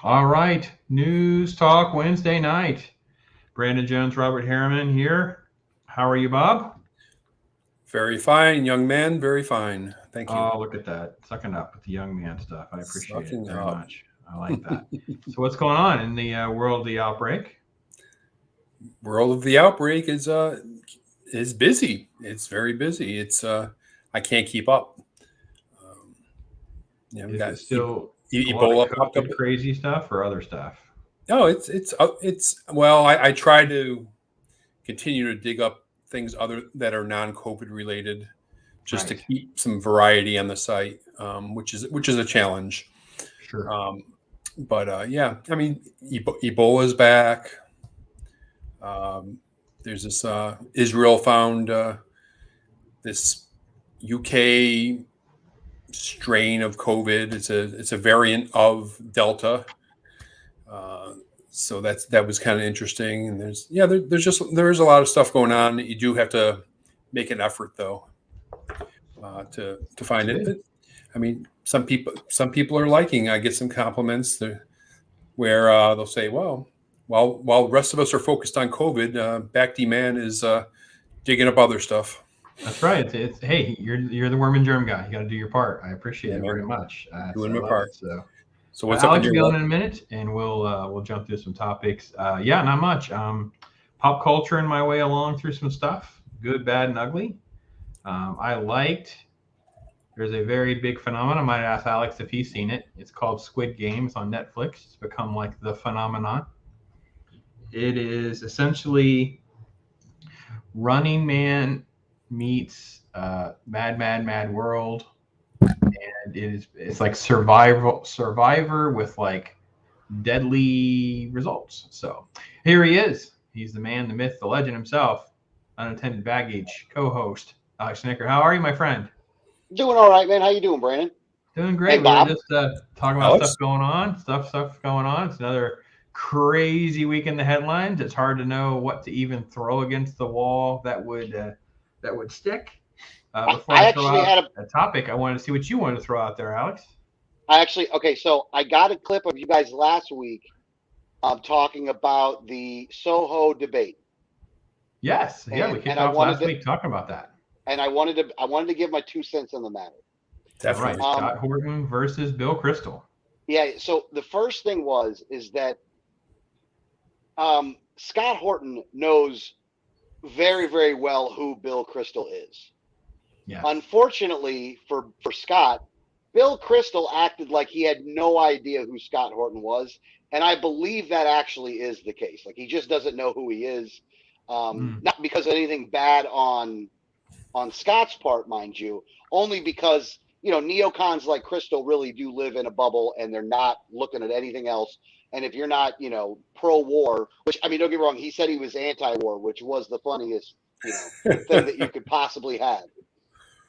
All right, News Talk Wednesday night. Brandon Jones, Robert Herriman here. How are you, Bob? Very fine, young man. Very fine. Thank you. Oh, look at that. Sucking up with the young man stuff. I appreciate it Sucking very up. much. I like that. So, what's going on in the world of the outbreak? World of the outbreak is busy. It's very busy. I can't keep up. Um, we Is got it still a lot of Ebola popped up. COVID crazy stuff or other stuff? No, it's well. I try to continue to dig up things other that are non-COVID related, just to Right. keep some variety on the site, which is a challenge. Sure. Um, but yeah, I mean, Ebola's back. Um, there's this Israel found this UK strain of COVID. It's a variant of Delta. Uh, so that was kind of interesting. And there's a lot of stuff going on. You do have to make an effort though to That's find it. good. But I mean, some people are liking. I get some compliments where they'll say, "Well, while the rest of us are focused on COVID, back demand is digging up other stuff." That's right. It's hey, you're the worm and germ guy. You got to do your part. I appreciate Yeah, it man, very much. doing I my love part. it. So. So what's up in Alex will your be on world? in a minute, and we'll jump through some topics. Yeah, not much. Pop culture in my way along through some stuff, good, bad, and ugly. I liked. There's a very big phenomenon. I might ask Alex if he's seen it. It's called Squid Games on Netflix. It's become like the phenomenon. It is essentially Running Man meets Mad Mad Mad World, and it's like Survivor with like deadly results. So here he is. He's the man, the myth, the legend himself. Unintended baggage co-host Alex Snitker. How are you, my friend? Doing all right, man. How you doing, Brandon? Doing great. And We were Bob? just talking about stuff Alex? going on. Stuff going on. It's another crazy week in the headlines. It's hard to know what to even throw against the wall that would stick. Before I I throw actually out had a. a topic, I wanted to see what you wanted to throw out there, Alex. I actually okay. So I got a clip of you guys last week talking about the Soho debate, Yes, yeah, we and kicked off last week talking about that. I wanted to give my 2 cents on the matter. All right, Definitely. Um, Scott Horton versus Bill Crystal. yeah. So the first thing is that Scott Horton knows very very well who Bill Crystal is. Yes. Unfortunately for Scott, Bill Crystal acted like he had no idea who Scott Horton was, and I believe that actually is the case. Like he just doesn't know who he is, Mm. not because of anything bad on Scott's part, mind you, only because neocons like Crystal really do live in a bubble and they're not looking at anything else. And if you're not, pro-war, which I mean, don't get me wrong, he said he was anti-war, which was the funniest, thing that you could possibly have.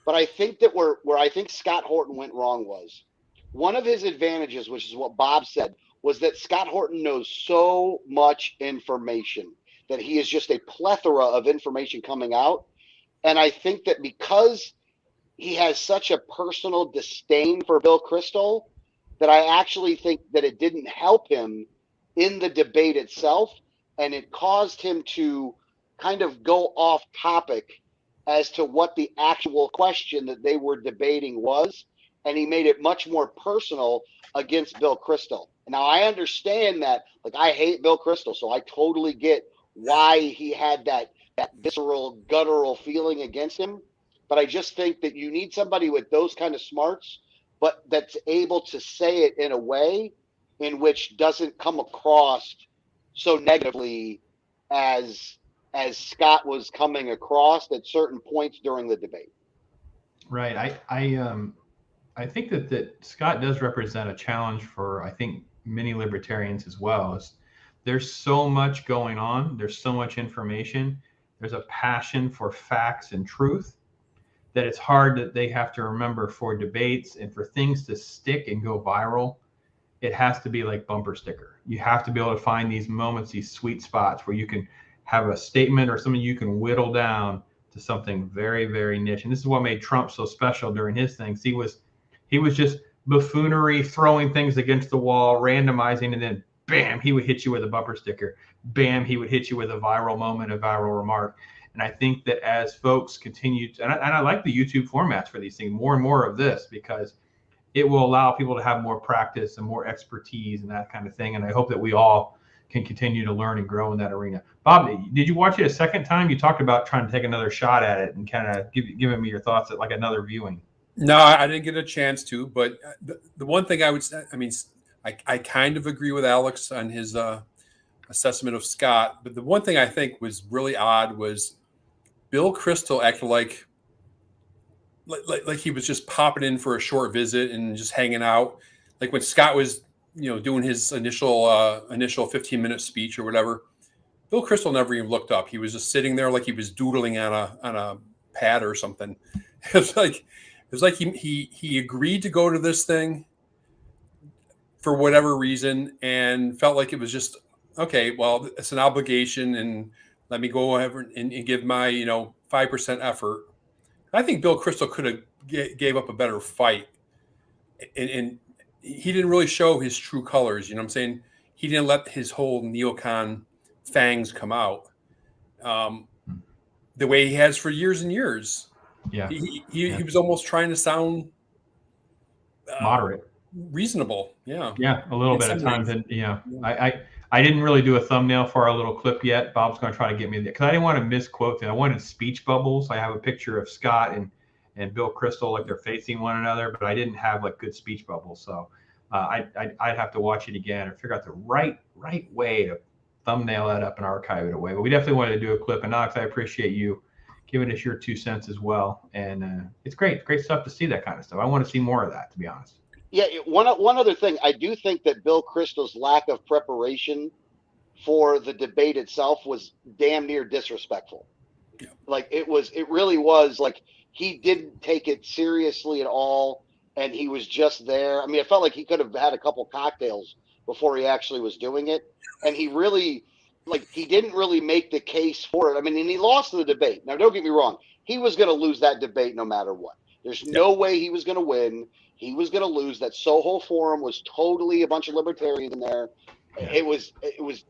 But I think that where I think Scott Horton went wrong was one of his advantages, which is what Bob said, was that Scott Horton knows so much information that he is just a plethora of information coming out. And I think that because he has such a personal disdain for Bill Crystal, that I actually think that it didn't help him in the debate itself. And it caused him to kind of go off topic as to what the actual question that they were debating was. And he made it much more personal against Bill Crystal. Now, I understand that, like, I hate Bill Crystal, so I totally get why he had that visceral, guttural feeling against him. But I just think that you need somebody with those kind of smarts, but that's able to say it in a way in which doesn't come across so negatively as Scott was coming across at certain points during the debate. Right. I think that Scott does represent a challenge for I think many libertarians as well. There's so much going on. There's so much information. There's a passion for facts and truth that it's hard that they have to remember for debates and for things to stick and go viral. It has to be like bumper sticker. You have to be able to find these moments, these sweet spots where you can have a statement or something you can whittle down to something very, very niche. And this is what made Trump so special during his things. He was just buffoonery, throwing things against the wall, randomizing, and then bam, he would hit you with a bumper sticker. Bam, he would hit you with a viral moment, a viral remark. And I think that as folks continue to, and I like the YouTube formats for these things, more and more of this, because it will allow people to have more practice and more expertise and that kind of thing. And I hope that we all can continue to learn and grow in that arena. Bob, did you watch it a second time? You talked about trying to take another shot at it and kind of giving me your thoughts at like another viewing. No, I didn't get a chance to, but the one thing I would say, I mean, I kind of agree with Alex on his assessment of Scott, but the one thing I think was really odd was Bill Crystal acted like he was just popping in for a short visit and just hanging out. Like when Scott was, doing his initial 15-minute speech or whatever, Bill Crystal never even looked up. He was just sitting there like he was doodling on a pad or something. It was like he agreed to go to this thing for whatever reason and felt like it was just, okay, well, it's an obligation and let me go over and give my 5% effort. I think Bill Crystal could have gave up a better fight, and he didn't really show his true colors. You know what I'm saying? He didn't let his whole neocon fangs come out the way he has for years and years. Yeah, he was almost trying to sound moderate, reasonable. Yeah, a little bit at times. And I didn't really do a thumbnail for our little clip yet. Bob's going to try to get me there because I didn't want to misquote them. I wanted speech bubbles. I have a picture of Scott and Bill Crystal like they're facing one another, but I didn't have like good speech bubbles. So I'd have to watch it again or figure out the right way to thumbnail that up and archive it away. But we definitely wanted to do a clip. And Alex, I appreciate you giving us your 2 cents as well. And it's great stuff to see that kind of stuff. I want to see more of that, to be honest. Yeah, one other thing, I do think that Bill Crystal's lack of preparation for the debate itself was damn near disrespectful. Yeah. Like it really was like he didn't take it seriously at all, and he was just there. I mean, I felt like he could have had a couple cocktails before he actually was doing it, and he didn't really make the case for it. I mean, and he lost the debate. Now, don't get me wrong, he was going to lose that debate no matter what. There's no way he was going to win. He was going to lose. That Soho Forum was totally a bunch of libertarians in there. Yeah. It was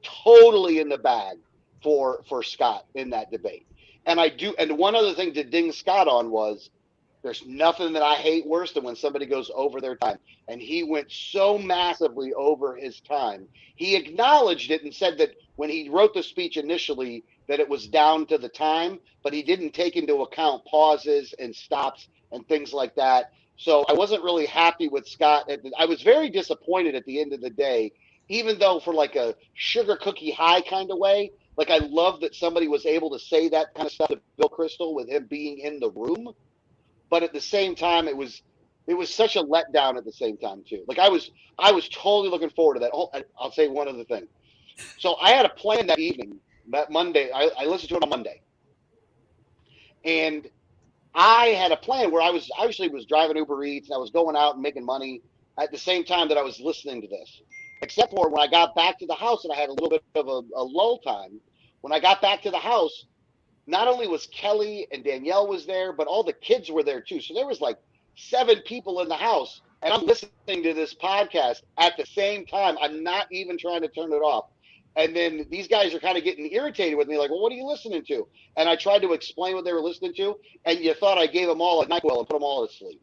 totally in the bag for Scott in that debate. And one other thing to ding Scott on was there's nothing that I hate worse than when somebody goes over their time. And he went so massively over his time. He acknowledged it and said that when he wrote the speech initially that it was down to the time, but he didn't take into account pauses and stops and things like that. So I wasn't really happy with Scott. I was very disappointed at the end of the day, even though for like a sugar cookie high kind of way. Like I love that somebody was able to say that kind of stuff to Bill Crystal with him being in the room. But at the same time, it was such a letdown at the same time too. Like I was totally looking forward to that. Oh, I'll say one other thing. So I had a plan that evening, that Monday. I listened to it on Monday, and I had a plan where I was driving Uber Eats and I was going out and making money at the same time that I was listening to this. Except for when I got back to the house and I had a little bit of a lull time. When I got back to the house, not only was Kelly and Danielle was there, but all the kids were there too. So there was like 7 people in the house, and I'm listening to this podcast at the same time. I'm not even trying to turn it off. And then these guys are kind of getting irritated with me, like, well, what are you listening to? And I tried to explain what they were listening to, and you thought I gave them all a NyQuil and put them all to sleep.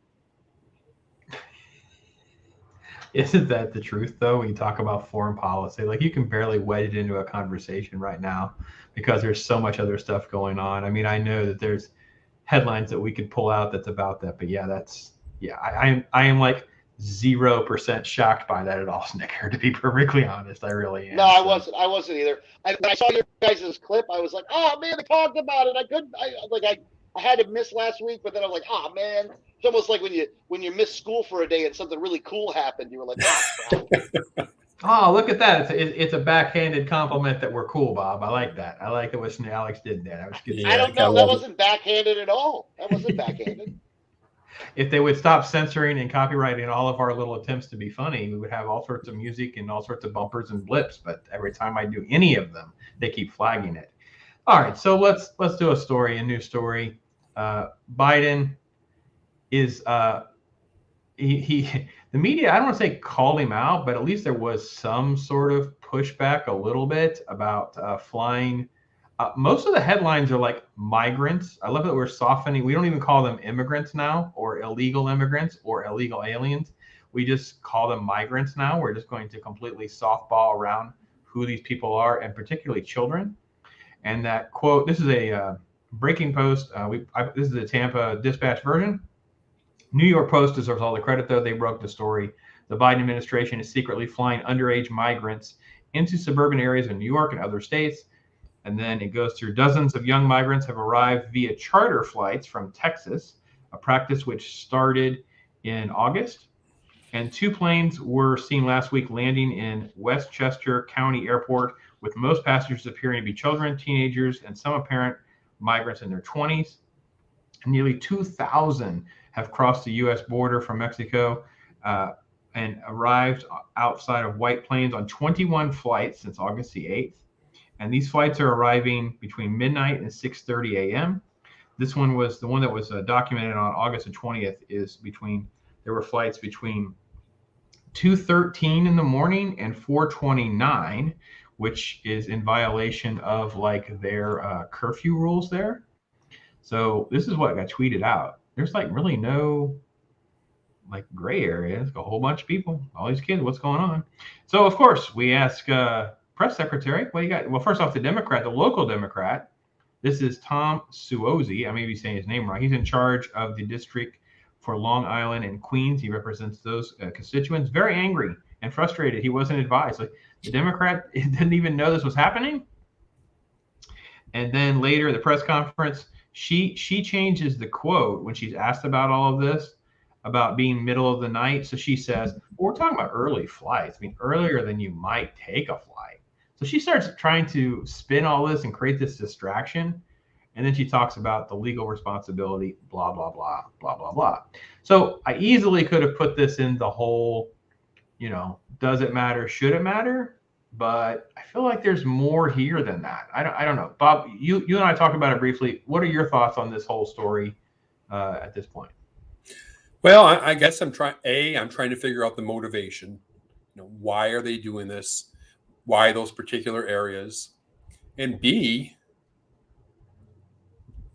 Isn't that the truth, though, when you talk about foreign policy? Like, you can barely wedge it into a conversation right now because there's so much other stuff going on. I mean, I know that there's headlines that we could pull out that's about that, but I am like 0% shocked by that at all, Snitker, to be perfectly honest. I really am. No, I wasn't either. When I saw your guys' clip, I was like, oh man, they talked about it. I had to miss last week, but then I'm like, oh man. It's almost like when you miss school for a day and something really cool happened, you were like, oh, oh, look at that. It's a backhanded compliment that we're cool, Bob. I like that. I like what Alex did there. That was good. I don't know. That wasn't backhanded at all. That wasn't backhanded. If they would stop censoring and copyrighting all of our little attempts to be funny, we would have all sorts of music and all sorts of bumpers and blips. But every time I do any of them, they keep flagging it. All right, so let's do a new story. Biden is the media, I don't want to say called him out, but at least there was some sort of pushback a little bit about flying. Most of the headlines are like migrants. I love that we're softening. We don't even call them immigrants now, or illegal immigrants, or illegal aliens. We just call them migrants now. We're just going to completely softball around who these people are, and particularly children. And that quote, this is a breaking post. This is the Tampa Dispatch version. New York Post deserves all the credit, though. They broke the story. The Biden administration is secretly flying underage migrants into suburban areas in New York and other states. And then it goes through dozens of young migrants have arrived via charter flights from Texas, a practice which started in August. And 2 planes were seen last week landing in Westchester County Airport, with most passengers appearing to be children, teenagers, and some apparent migrants in their 20s. Nearly 2,000 have crossed the U.S. border from Mexico and arrived outside of White Plains on 21 flights since August the 8th. And these flights are arriving between midnight and 6:30 a.m. This one was the one that was documented on August the 20th. There were flights between 2:13 in the morning and 4:29, which is in violation of like their curfew rules there. So this is what got tweeted out. There's like really no like gray area. It's a whole bunch of people, all these kids, what's going on? So of course we ask press secretary, what do you got? Well, first off, the local Democrat, this is Tom Suozzi. I may be saying his name wrong. He's in charge of the district for Long Island and Queens. He represents those constituents. Very angry and frustrated. He wasn't advised. Like the Democrat didn't even know this was happening. And then later at the press conference, she changes the quote when she's asked about all of this, about being middle of the night. So she says, well, we're talking about early flights. I mean, earlier than you might take a flight. So she starts trying to spin all this and create this distraction. And then she talks about the legal responsibility, blah, blah, blah, blah, blah, blah. So I easily could have put this in the whole, does it matter? Should it matter? But I feel like there's more here than that. I don't know. Bob, you and I talked about it briefly. What are your thoughts on this whole story at this point? Well, I guess I'm trying to figure out the motivation. Why are they doing this? Why those particular areas? And B,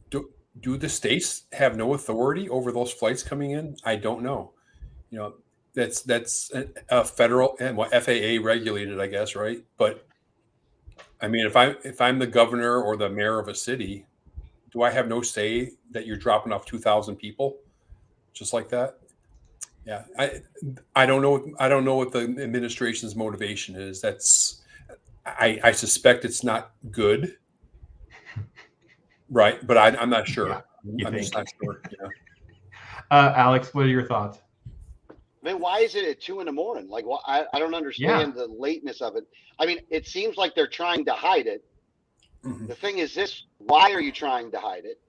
do the states have no authority over those flights coming in? I don't know. That's a federal and FAA regulated, I guess, right? But I mean, if I'm the governor or the mayor of a city, do I have no say that you're dropping off 2,000 people just like that? Yeah, I don't know. I don't know what the administration's motivation is. I suspect it's not good, right? But I'm not sure. Yeah, I'm just not sure. Yeah. Alex, what are your thoughts? I mean, why is it at 2 a.m? Like, I don't understand the lateness of it. I mean, it seems like they're trying to hide it. Mm-hmm. The thing is this: why are you trying to hide it?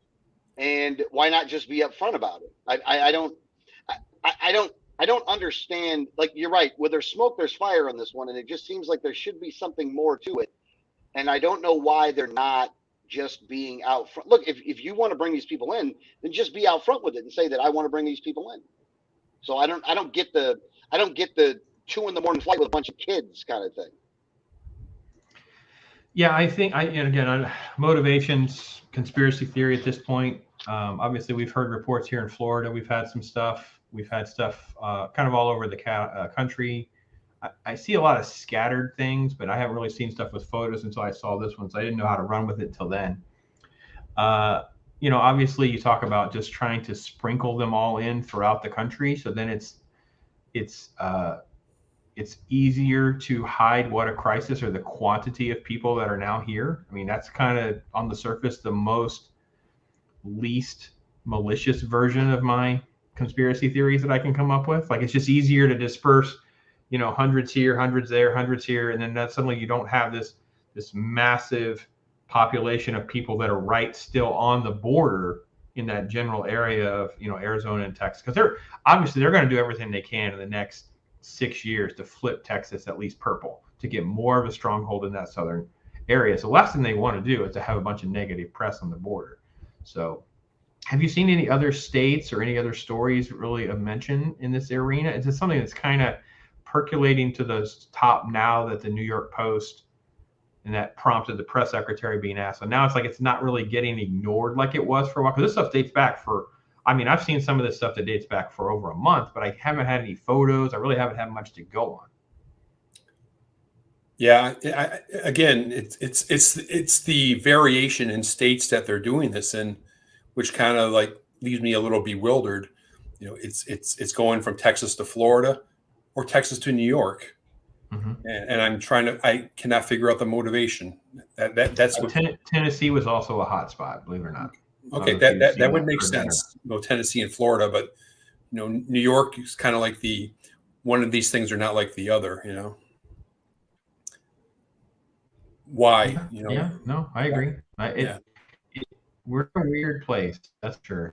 And why not just be upfront about it? I don't understand. Like, you're right. Where there's smoke, there's fire on this one, and it just seems like there should be something more to it. And I don't know why they're not just being out front. Look, if you want to bring these people in, then just be out front with it and say that I want to bring these people in. So I don't get the 2 a.m. flight with a bunch of kids kind of thing. Yeah, I think motivations, conspiracy theory at this point. Obviously, we've heard reports here in Florida. We've had some stuff. We've had stuff kind of all over the country. I see a lot of scattered things, but I haven't really seen stuff with photos until I saw this one. So I didn't know how to run with it till then. Obviously you talk about just trying to sprinkle them all in throughout the country. So then it's easier to hide what a crisis or the quantity of people that are now here. I mean, that's kind of on the surface, the least malicious version of my conspiracy theories that I can come up with. Like, it's just easier to disperse, hundreds here, hundreds there, hundreds here. And then that suddenly you don't have this massive population of people that are right still on the border in that general area of Arizona and Texas, because they're going to do everything they can in the next 6 years to flip Texas at least purple, to get more of a stronghold in that southern area. So the last thing they want to do is to have a bunch of negative press on the border. So have you seen any other states or any other stories really of mention in this arena? Is it something that's kind of percolating to the top now that the New York Post and that prompted the press secretary being asked? So now it's like it's not really getting ignored like it was for a while, because this stuff dates back for, I mean, I've seen some of this stuff that dates back for over a month, but I haven't had any photos. I really haven't had much to go on. Yeah, again, it's the variation in states that they're doing this in, which kind of like leaves me a little bewildered. You know, it's going from Texas to Florida, or Texas to New York, and I cannot figure out the motivation. That's what Tennessee was also a hot spot, believe it or not. Okay, that would make sense. You know, Tennessee and Florida, but you know, New York is kind of like the one of these things are not like the other. You know. Why? You know? Yeah, no, I agree. We're a weird place, that's true.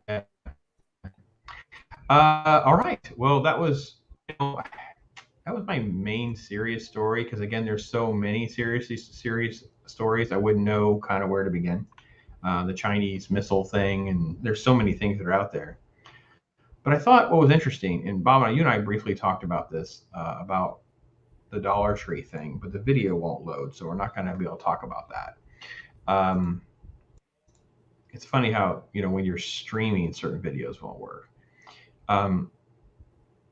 All right. Well, that was my main serious story, because again, there's so many serious stories I wouldn't know kind of where to begin. The Chinese missile thing, and there's so many things that are out there. But I thought what was interesting, and Bob, you and I briefly talked about this, about the Dollar Tree thing, but the video won't load, so we're not going to be able to talk about that. It's funny how, when you're streaming, certain videos won't work. But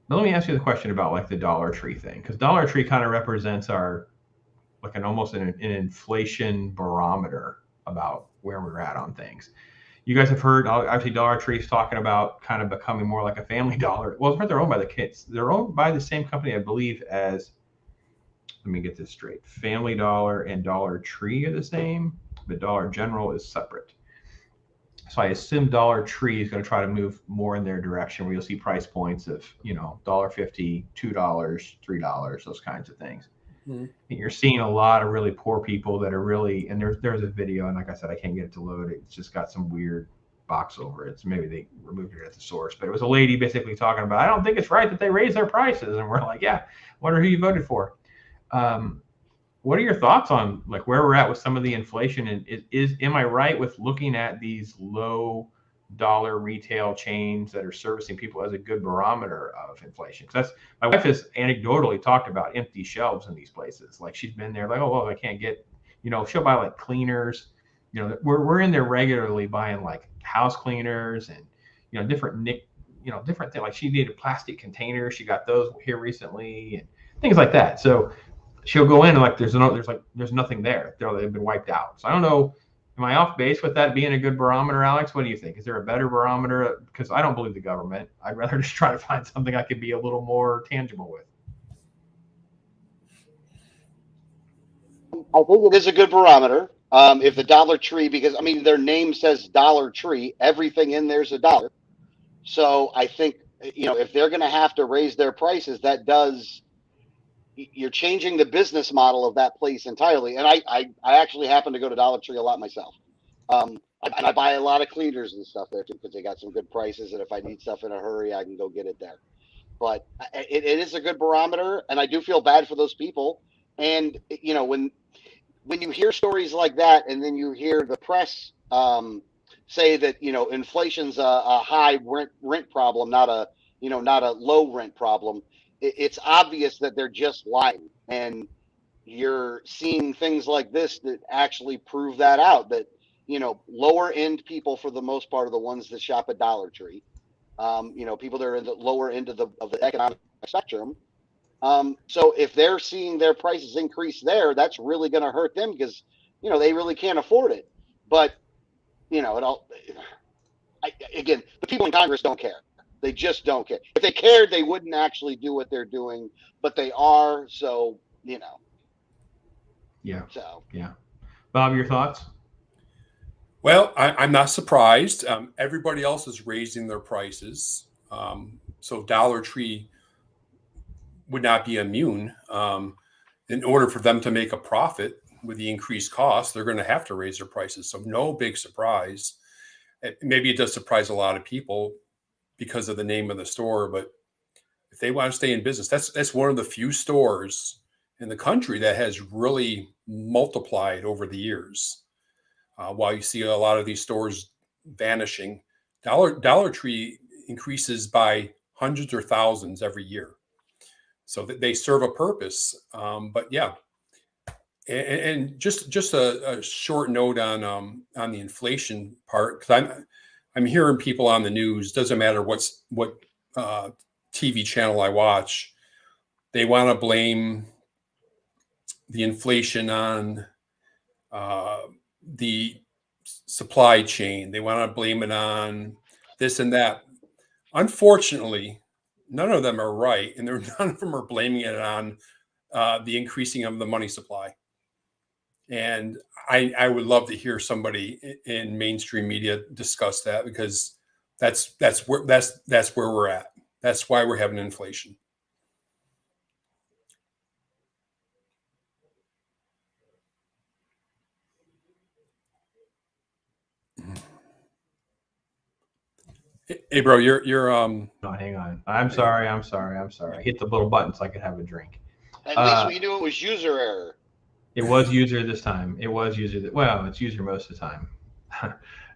let me ask you the question about like the Dollar Tree thing, because Dollar Tree kind of represents our like almost an inflation barometer about where we're at on things. You guys have heard, obviously, Dollar Tree's talking about kind of becoming more like a Family Dollar. Well, they're owned by the kids. They're owned by the same company, I believe, as, let me get this straight, Family Dollar and Dollar Tree are the same, but Dollar General is separate. So I assume Dollar Tree is going to try to move more in their direction, where you'll see price points of, $1.50, $2, $3, those kinds of things. Mm-hmm. And you're seeing a lot of really poor people that are really, and there's a video, and like I said, I can't get it to load. It's just got some weird box over it. So maybe they removed it at the source, but it was a lady basically talking about, I don't think it's right that they raise their prices. And we're like, yeah, wonder who you voted for. What are your thoughts on like where we're at with some of the inflation? And am I right with looking at these low dollar retail chains that are servicing people as a good barometer of inflation? Because my wife has anecdotally talked about empty shelves in these places. Like she's been there, like, oh, well, I can't get, she'll buy like cleaners. We're in there regularly buying like house cleaners and different different things. Like she needed plastic containers. She got those here recently and things like that. So she'll go in and like there's nothing there. They've been wiped out. So I don't know. Am I off base with that being a good barometer, Alex? What do you think? Is there a better barometer? Because I don't believe the government. I'd rather just try to find something I could be a little more tangible with. I think it is a good barometer. If the Dollar Tree, because I mean their name says Dollar Tree, everything in there's a dollar. So I think if they're going to have to raise their prices, you're changing the business model of that place entirely. And I actually happen to go to Dollar Tree a lot myself. I buy a lot of cleaners and stuff there too, because they got some good prices. And if I need stuff in a hurry, I can go get it there. But it is a good barometer. And I do feel bad for those people. And, when you hear stories like that, and then you hear the press say that, inflation's a high rent problem, not a low rent problem, it's obvious that they're just lying. And you're seeing things like this that actually prove that out, that, lower end people, for the most part, are the ones that shop at Dollar Tree. People that are in the lower end of the economic spectrum. So if they're seeing their prices increase there, that's really going to hurt them, because, they really can't afford it. But, again, the people in Congress don't care. They just don't care. If they cared, they wouldn't actually do what they're doing, but they are. So, Yeah. So, yeah. Bob, your thoughts? Well, I'm not surprised. Everybody else is raising their prices. So Dollar Tree would not be immune. In order for them to make a profit with the increased costs, they're going to have to raise their prices. So no big surprise. Maybe it does surprise a lot of people because of the name of the store, but if they want to stay in business, that's one of the few stores in the country that has really multiplied over the years. While you see a lot of these stores vanishing, Dollar Tree increases by hundreds or thousands every year, so that they serve a purpose. But yeah, and just a short note on the inflation part, because I'm hearing people on the news. Doesn't matter what TV channel I watch, they want to blame the inflation on the supply chain. They want to blame it on this and that. Unfortunately, none of them are right, and none of them are blaming it on the increasing of the money supply. And I would love to hear somebody in mainstream media discuss that, because that's where we're at. That's why we're having inflation. Hey, bro, you're No, hang on. I'm sorry. I hit the little button so I could have a drink. At least we knew it was user error. It was user this time. It was user. Well, it's user most of the time.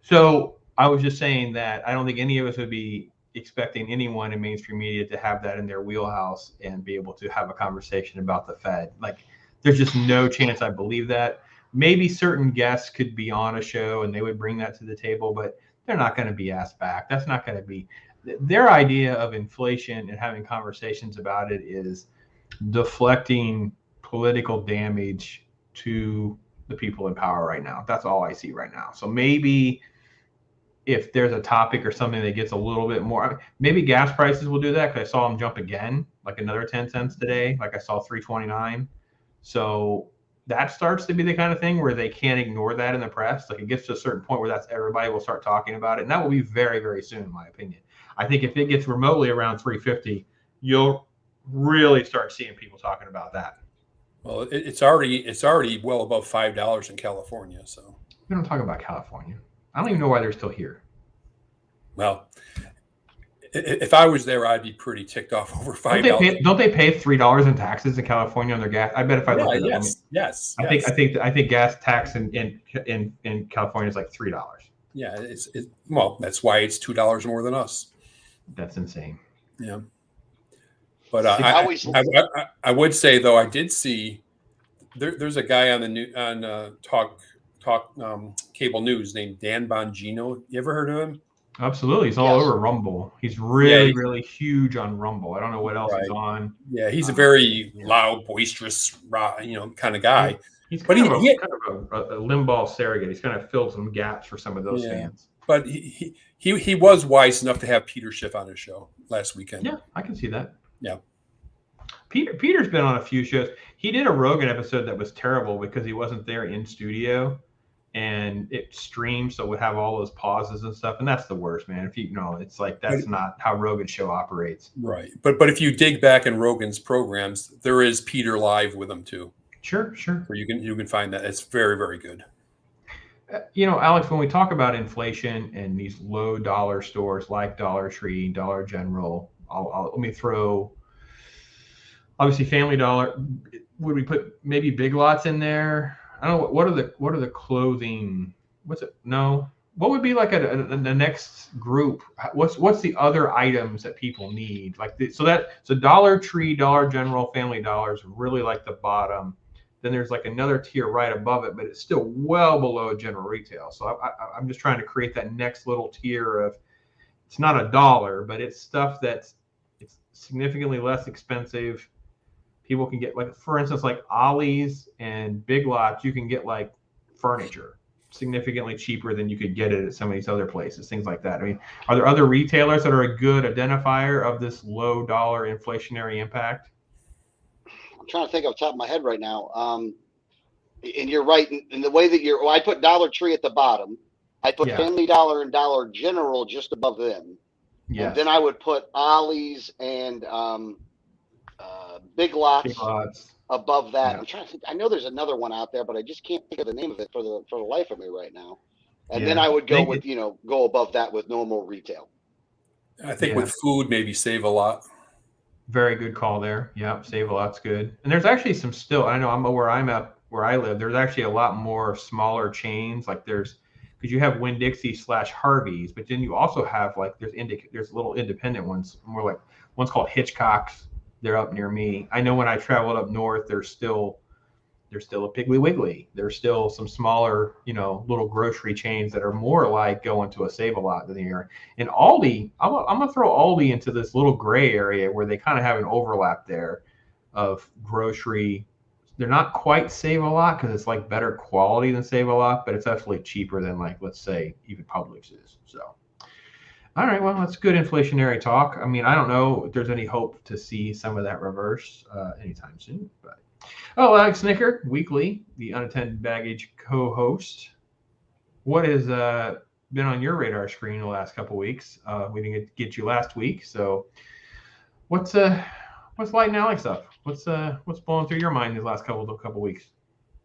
So I was just saying that I don't think any of us would be expecting anyone in mainstream media to have that in their wheelhouse and be able to have a conversation about the Fed. Like, there's just no chance I believe that. Maybe certain guests could be on a show and they would bring that to the table, but they're not going to be asked back. That's not going to be their idea of inflation, and having conversations about it is deflecting political damage to the people in power right now. That's all I see right now. So maybe if there's a topic or something that gets a little bit more, maybe gas prices will do that, because I saw them jump again, like another 10 cents today. Like I saw 3.29. So that starts to be the kind of thing where they can't ignore that in the press. Like, it gets to a certain point where that's everybody will start talking about it. And that will be very, very soon, in my opinion. I think if it gets remotely around 350, you'll really start seeing people talking about that. Well, it's already well above $5 in California. So we don't talk about California. I don't even know why they're still here. Well, if I was there, I'd be pretty ticked off over $5. Don't they pay $3 in taxes in California on their gas? I bet if I look at it, yes. I think gas tax in California is like $3. Yeah, well, that's why it's $2 more than us. That's insane. Yeah. But I would say, though, I did see there's a guy on talk cable news named Dan Bongino. You ever heard of him? Absolutely. He's all over Rumble. He's really huge on Rumble. I don't know what else he's on. Yeah, he's a very loud, boisterous, kind of guy. He's kind of a Limbaugh surrogate. He's kind of filled some gaps for some of those fans. But he was wise enough to have Peter Schiff on his show last weekend. Yeah, I can see that. Yeah. Peter's been on a few shows. He did a Rogan episode that was terrible because he wasn't there in studio, and it streamed, so it would have all those pauses and stuff, and that's the worst, man. If it's like that's not how Rogan's show operates. Right. But if you dig back in Rogan's programs, there is Peter live with him too. Sure. Where you can find that. It's very, very good. Alex, when we talk about inflation and these low dollar stores like Dollar Tree, Dollar General, let me throw obviously Family Dollar. Would we put maybe Big Lots in there? I don't know. What are the clothing? What's it? No. What would be like the next group? What's the other items that people need? So Dollar Tree, Dollar General, Family Dollar is really like the bottom. Then there's like another tier right above it, but it's still well below general retail. So I'm just trying to create that next little tier of, it's not a dollar, but it's stuff it's significantly less expensive. People can get, like, for instance, like Ollie's and Big Lots, you can get like furniture significantly cheaper than you could get it at some of these other places, things like that. I mean, are there other retailers that are a good identifier of this low dollar inflationary impact? I'm trying to think off the top of my head right now. And you're right in the way that I put Dollar Tree at the bottom. I put Family Dollar and Dollar General just above them. Yeah. And then I would put Ollie's and Big Lots above that. Yeah. I'm trying to think. I know there's another one out there, but I just can't think of the name of it for the life of me right now. And then I would go go above that with normal retail. I think with food, maybe Save a Lot. Very good call there. Yeah, Save a Lot's good. And there's actually some still. I know where I live. There's actually a lot more smaller chains. Like because you have Winn-Dixie / Harvey's, but then you also have like there's little independent ones, more like one's called Hitchcock's. They're up near me. I know when I traveled up north, there's still a Piggly Wiggly. There's still some smaller, little grocery chains that are more like going to a Save-A-Lot than they are. And Aldi, I'm gonna throw Aldi into this little gray area where they kind of have an overlap there of grocery. They're not quite Save-A-Lot because it's like better quality than Save-A-Lot, but it's definitely cheaper than, like, let's say even Publix is. So, all right, well, that's good inflationary talk. I mean, I don't know if there's any hope to see some of that reverse anytime soon, but. Oh, Alex Snitker, weekly, the unattended baggage co-host. What has been on your radar screen the last couple weeks? We didn't get you last week, so what's lighting Alex up? What's blowing through your mind these last couple weeks?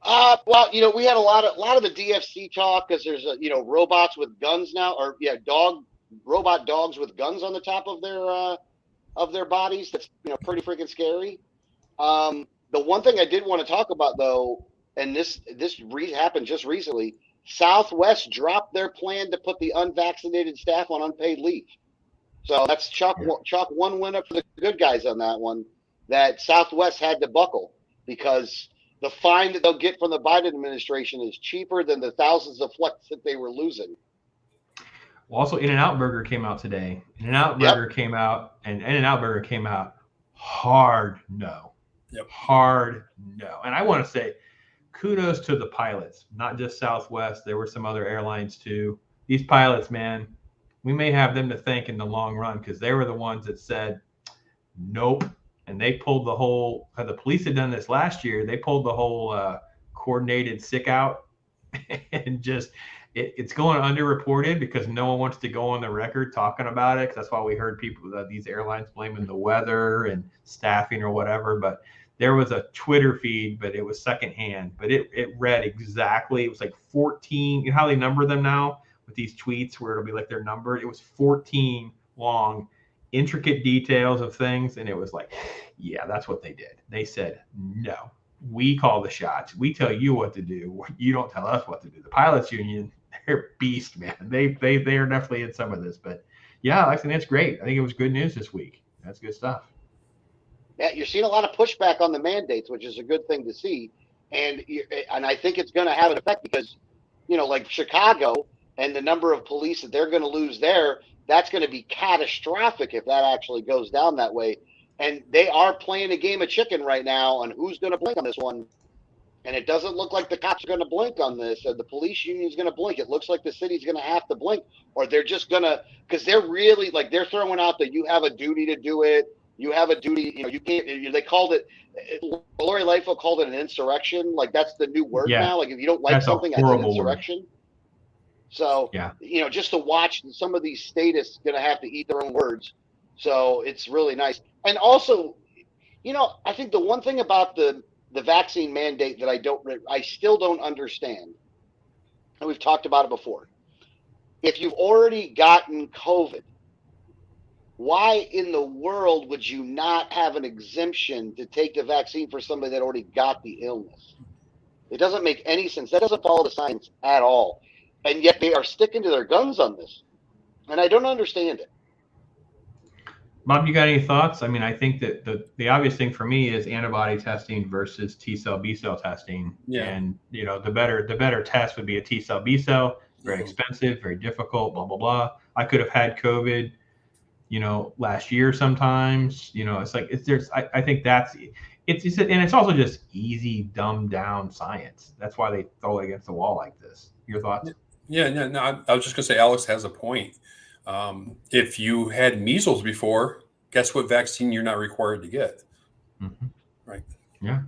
Well, we had a lot of the DFC talk because there's robots with guns now, or robot dogs with guns on the top of their bodies. That's pretty freaking scary. The one thing I did want to talk about, though, and this happened just recently, Southwest dropped their plan to put the unvaccinated staff on unpaid leave. So that's chalk one win up for the good guys on that one, that Southwest had to buckle because the fine that they'll get from the Biden administration is cheaper than the thousands of flex that they were losing. Well, also, In-N-Out Burger came out today. In-N-Out Burger came out, and In-N-Out Burger came out hard no. Yep. Hard no. And I want to say kudos to the pilots, not just Southwest. There were some other airlines too. These pilots, man, we may have them to thank in the long run because they were the ones that said nope. And they pulled the whole, the police had done this last year. They pulled the whole coordinated sick out and just, it's going underreported because no one wants to go on the record talking about it. That's why we heard these airlines blaming the weather and staffing or whatever. But there was a Twitter feed, but it was secondhand. But it read exactly. It was like 14. You know how they number them now with these tweets where it'll be like their number? It was 14 long, intricate details of things. And it was like, yeah, that's what they did. They said, no, we call the shots. We tell you what to do. You don't tell us what to do. The pilots union, they're beast, man. They are definitely in some of this, but yeah, I think that's great. I think it was good news this week. That's good stuff. Yeah, you're seeing a lot of pushback on the mandates, which is a good thing to see, and I think it's going to have an effect because, like Chicago and the number of police that they're going to lose there, that's going to be catastrophic if that actually goes down that way. And they are playing a game of chicken right now on who's going to blink on this one. And it doesn't look like the cops are going to blink on this, or the police union is going to blink. It looks like the city's going to have to blink, or they're just going to, because they're really they're throwing out that you have a duty to do it. You have a duty, you can't, they called it, Lori Lightfoot called it an insurrection. Like that's the new word now. Like if you don't like something, that's an insurrection. Word. So, just to watch some of these statists going to have to eat their own words. So it's really nice. And also, I think the one thing about the vaccine mandate that I still don't understand, and we've talked about it before. If you've already gotten COVID, why in the world would you not have an exemption to take the vaccine for somebody that already got the illness? It doesn't make any sense. That doesn't follow the science at all. And yet they are sticking to their guns on this. And I don't understand it. Bob, you got any thoughts? I mean, I think that the obvious thing for me is antibody testing versus T-cell, B-cell testing. Yeah. And, the better test would be a T-cell, B-cell. Very expensive, very difficult, blah, blah, blah. I could have had COVID, last year sometimes. It's like, I think it's also just easy, dumbed down science. That's why they throw it against the wall like this. Your thoughts? Yeah, no, I was just going to say, Alex has a point. If you had measles before, guess what vaccine you're not required to get? Mm-hmm. Right. Yeah.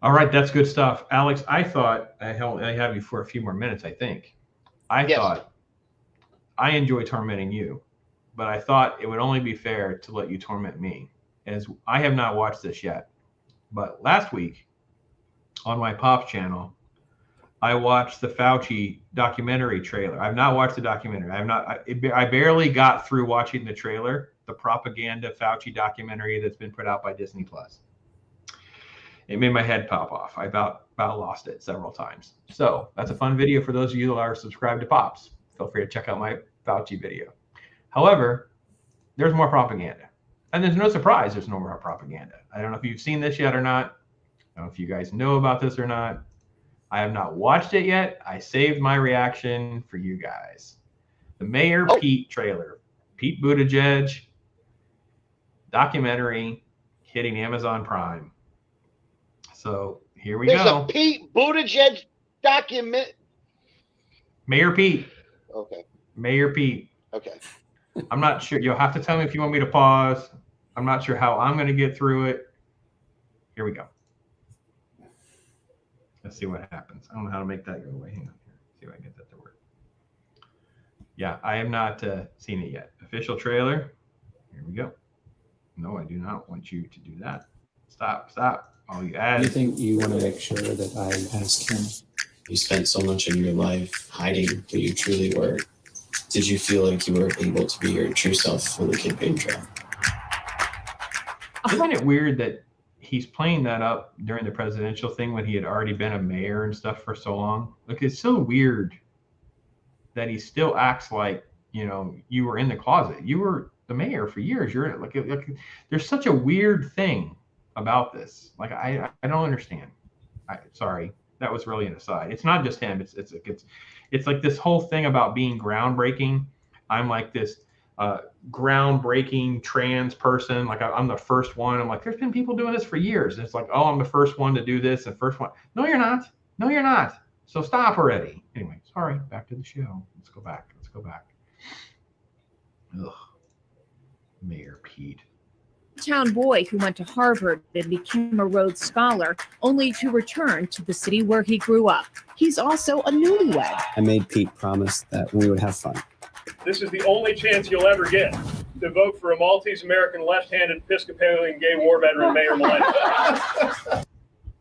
All right. That's good stuff. Alex, I thought I have you for a few more minutes, I think. I thought I enjoy tormenting you, but I thought it would only be fair to let you torment me, as I have not watched this yet. But last week on my Pops channel, I watched the Fauci documentary trailer. I've not watched the documentary. I barely got through watching the trailer, the propaganda Fauci documentary that's been put out by Disney Plus. It made my head pop off. I about lost it several times. So that's a fun video for those of you that are subscribed to Pops. Feel free to check out my Fauci video. However, there's more propaganda. And there's no surprise there's no more propaganda. I don't know if you've seen this yet or not. I don't know if you guys know about this or not. I have not watched it yet. I saved my reaction for you guys. The Mayor Pete trailer. Pete Buttigieg documentary hitting Amazon Prime. So here we go. There's a Pete Buttigieg document. Mayor Pete. Okay. Mayor Pete. Okay. I'm not sure. You'll have to tell me if you want me to pause. I'm not sure how I'm going to get through it. Here we go. Let's see what happens. I don't know how to make that go away. Hang on here. See if I can get that to work. Yeah, I have not seen it yet. Official trailer. Here we go. No, I do not want you to do that. Stop. All you add. Anything you want to make sure that I ask him? You spent so much of your life hiding who you truly were. Did you feel like you were able to be your true self on the campaign trail? I find it weird that he's playing that up during the presidential thing when he had already been a mayor and stuff for so long. Like, it's so weird that he still acts like, you know, you were in the closet. You were the mayor for years. You're like there's such a weird thing about this. Like, I don't understand. Sorry, that was really an aside. It's not just him. It's like this whole thing about being groundbreaking. I'm like this groundbreaking trans person. Like, I'm the first one. I'm like, there's been people doing this for years. And it's like, oh, I'm the first one to do this. And first one. No, you're not. No, you're not. So stop already. Anyway, sorry. Back to the show. Let's go back. Ugh. Mayor Pete. Town boy who went to Harvard and became a Rhodes Scholar, only to return to the city where he grew up. He's also a newlywed. I made Pete promise that we would have fun. This is the only chance you'll ever get to vote for a Maltese-American left-handed Episcopalian gay war veteran, Mayor Melendez.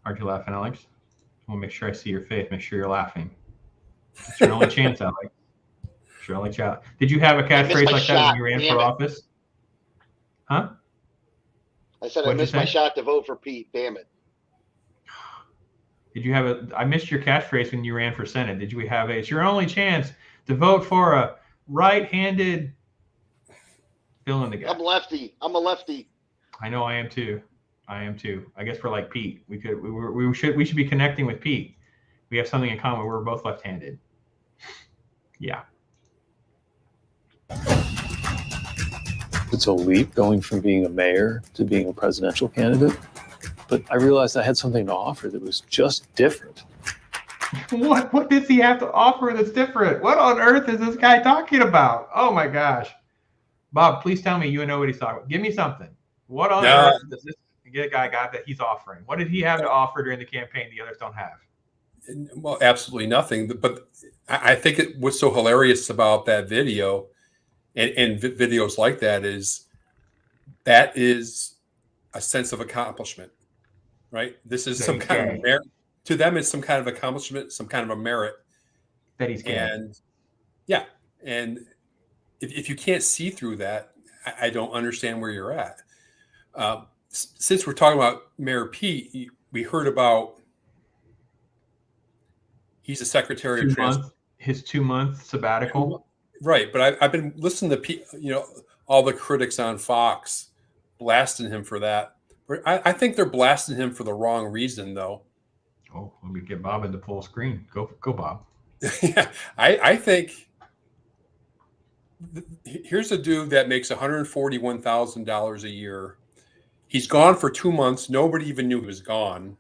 Aren't you laughing, Alex? I want to make sure I see your face. Make sure you're laughing. It's your only chance, Alex. Sure, Alex. Did you have a catchphrase like that when you ran for office? Huh? I said I missed my shot to vote for Pete. Damn it. Did you have I missed your catchphrase when you ran for Senate. Did you have it's your only chance to vote for a right-handed fill in the gap? I'm a lefty. I know I am too. I guess we're like Pete. We should be connecting with Pete. We have something in common. We're both left-handed. Yeah. It's a leap going from being a mayor to being a presidential candidate. But I realized I had something to offer that was just different. What does he have to offer that's different? What on earth is this guy talking about? Oh my gosh. Bob, please tell me you know what he's talking about. Give me something. What on earth does this guy got that he's offering? What did he have to offer during the campaign the others don't have? Well, absolutely nothing. But I think what's so hilarious about that video and videos like that is a sense of accomplishment, right? This is some kind of merit. To them, it's some kind of accomplishment, some kind of a merit. That he's getting. And yeah. And if you can't see through that, I don't understand where you're at. Since we're talking about Mayor Pete, we heard about he's a secretary of transportation. His 2-month sabbatical. Right, but I've been listening to all the critics on Fox blasting him for that. I think they're blasting him for the wrong reason, though. Oh, let me get Bob into full screen. Go, Bob. Yeah, I think here's a dude that makes $141,000 a year. He's gone for 2 months. Nobody even knew he was gone.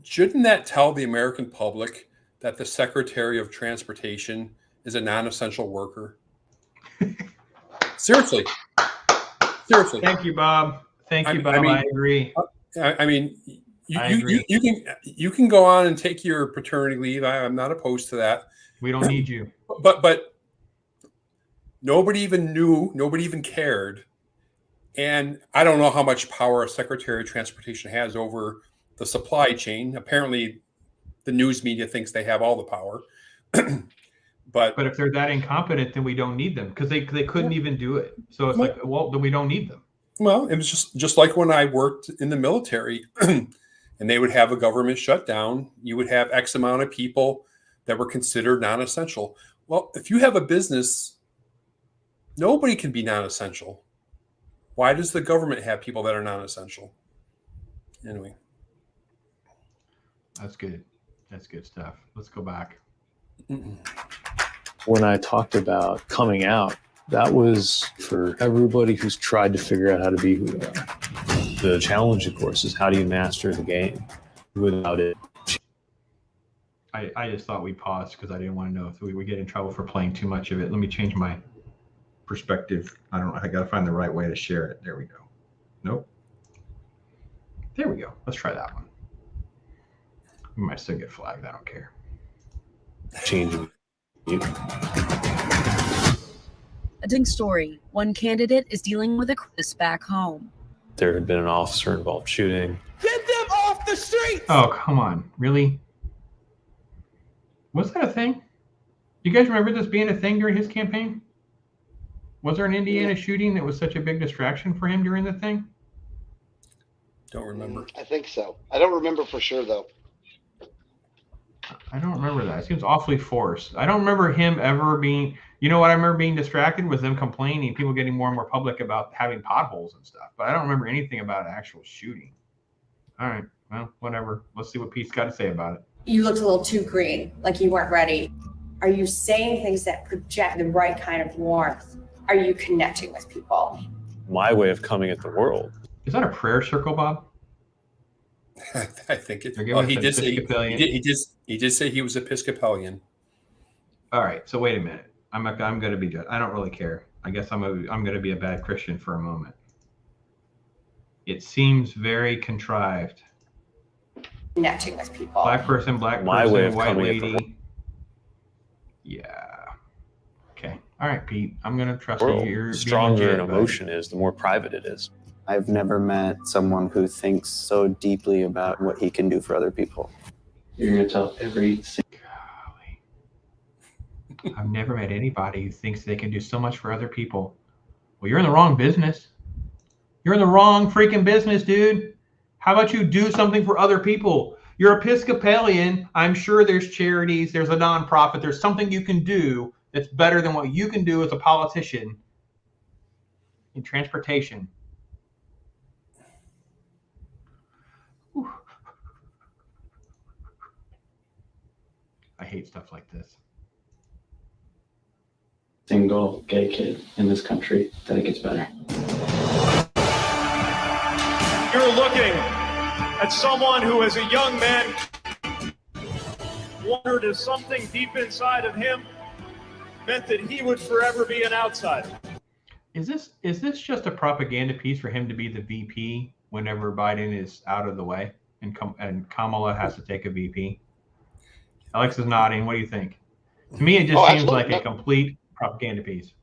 Shouldn't that tell the American public that the Secretary of Transportation is a non-essential worker? Seriously. Thank you, Bob. Thank you, Bob. I agree. I mean, you can go on and take your paternity leave. I'm not opposed to that. We don't need you. But nobody even knew. Nobody even cared. And I don't know how much power a Secretary of Transportation has over the supply chain. Apparently, the news media thinks they have all the power. but if they're that incompetent, then we don't need them because they couldn't even do it. So it's like, well, then we don't need them. Well, it was just like when I worked in the military and they would have a government shutdown. You would have X amount of people that were considered non-essential. Well, if you have a business, nobody can be non-essential. Why does the government have people that are non-essential? Anyway. That's good. That's good stuff. Let's go back. When I talked about coming out, that was for everybody who's tried to figure out how to be who they are. The challenge, of course, is how do you master the game without it? I just thought we'd pause because I didn't want to know if we would get in trouble for playing too much of it. Let me change my perspective. I got to find the right way to share it. There we go. Nope. There we go. Let's try that one. We might still get flagged. I don't care. Changing you. A ding story. One candidate is dealing with a crisis back home. There had been an officer-involved shooting. Get them off the streets! Oh, come on. Really? Was that a thing? You guys remember this being a thing during his campaign? Was there an Indiana shooting that was such a big distraction for him during the thing? Don't remember. I think so. I don't remember for sure, though. I don't remember that. It seems awfully forced. I don't remember him ever being, you know what I remember being distracted was them complaining, people getting more and more public about having potholes and stuff. But I don't remember anything about an actual shooting. All right. Well, whatever. Let's see what Pete's got to say about it. You looked a little too green, like you weren't ready. Are you saying things that project the right kind of warmth? Are you connecting with people? My way of coming at the world. Is that a prayer circle, Bob? I think it. They're Well, giving he us did say Episcopalian. he did say he was Episcopalian. All right. So wait a minute. I'm going to be judged. I don't really care. I guess I'm going to be a bad Christian for a moment. It seems very contrived. Connecting with people. Black person, white coming lady. at the Yeah. Okay. All right, Pete. I'm going to trust world. you. You're The stronger being an legit, emotion is, the more private it is. I've never met someone who thinks so deeply about what he can do for other people. You're going to tell every single. Golly. I've never met anybody who thinks they can do so much for other people. Well, you're in the wrong business. You're in the wrong freaking business, dude. How about you do something for other people? You're Episcopalian. I'm sure there's charities. There's a nonprofit. There's something you can do that's better than what you can do as a politician in transportation. Whew. I hate stuff like this. Single gay kid in this country that it gets better. You're looking at someone who, as a young man, wondered if something deep inside of him meant that he would forever be an outsider. Is this just a propaganda piece for him to be the VP whenever Biden is out of the way and Kamala has to take a VP? Alex is nodding. What do you think? To me, it just seems like a complete propaganda piece.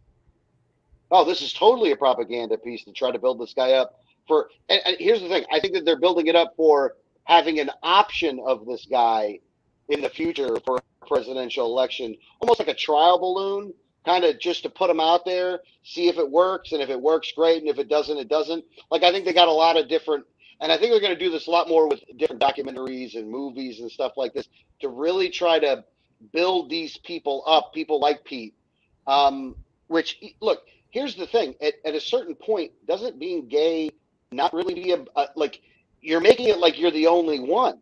Oh, this is totally a propaganda piece to try to build this guy up for. And here's the thing: I think that they're building it up for having an option of this guy in the future for a presidential election, almost like a trial balloon, kind of just to put him out there, see if it works, and if it works, great, and if it doesn't, it doesn't. Like I think they got a lot of different, and I think they're going to do this a lot more with different documentaries and movies and stuff like this to really try to build these people up, people like Pete. Which, look, here's the thing: at a certain point, doesn't being gay not really be like you're making it like you're the only one?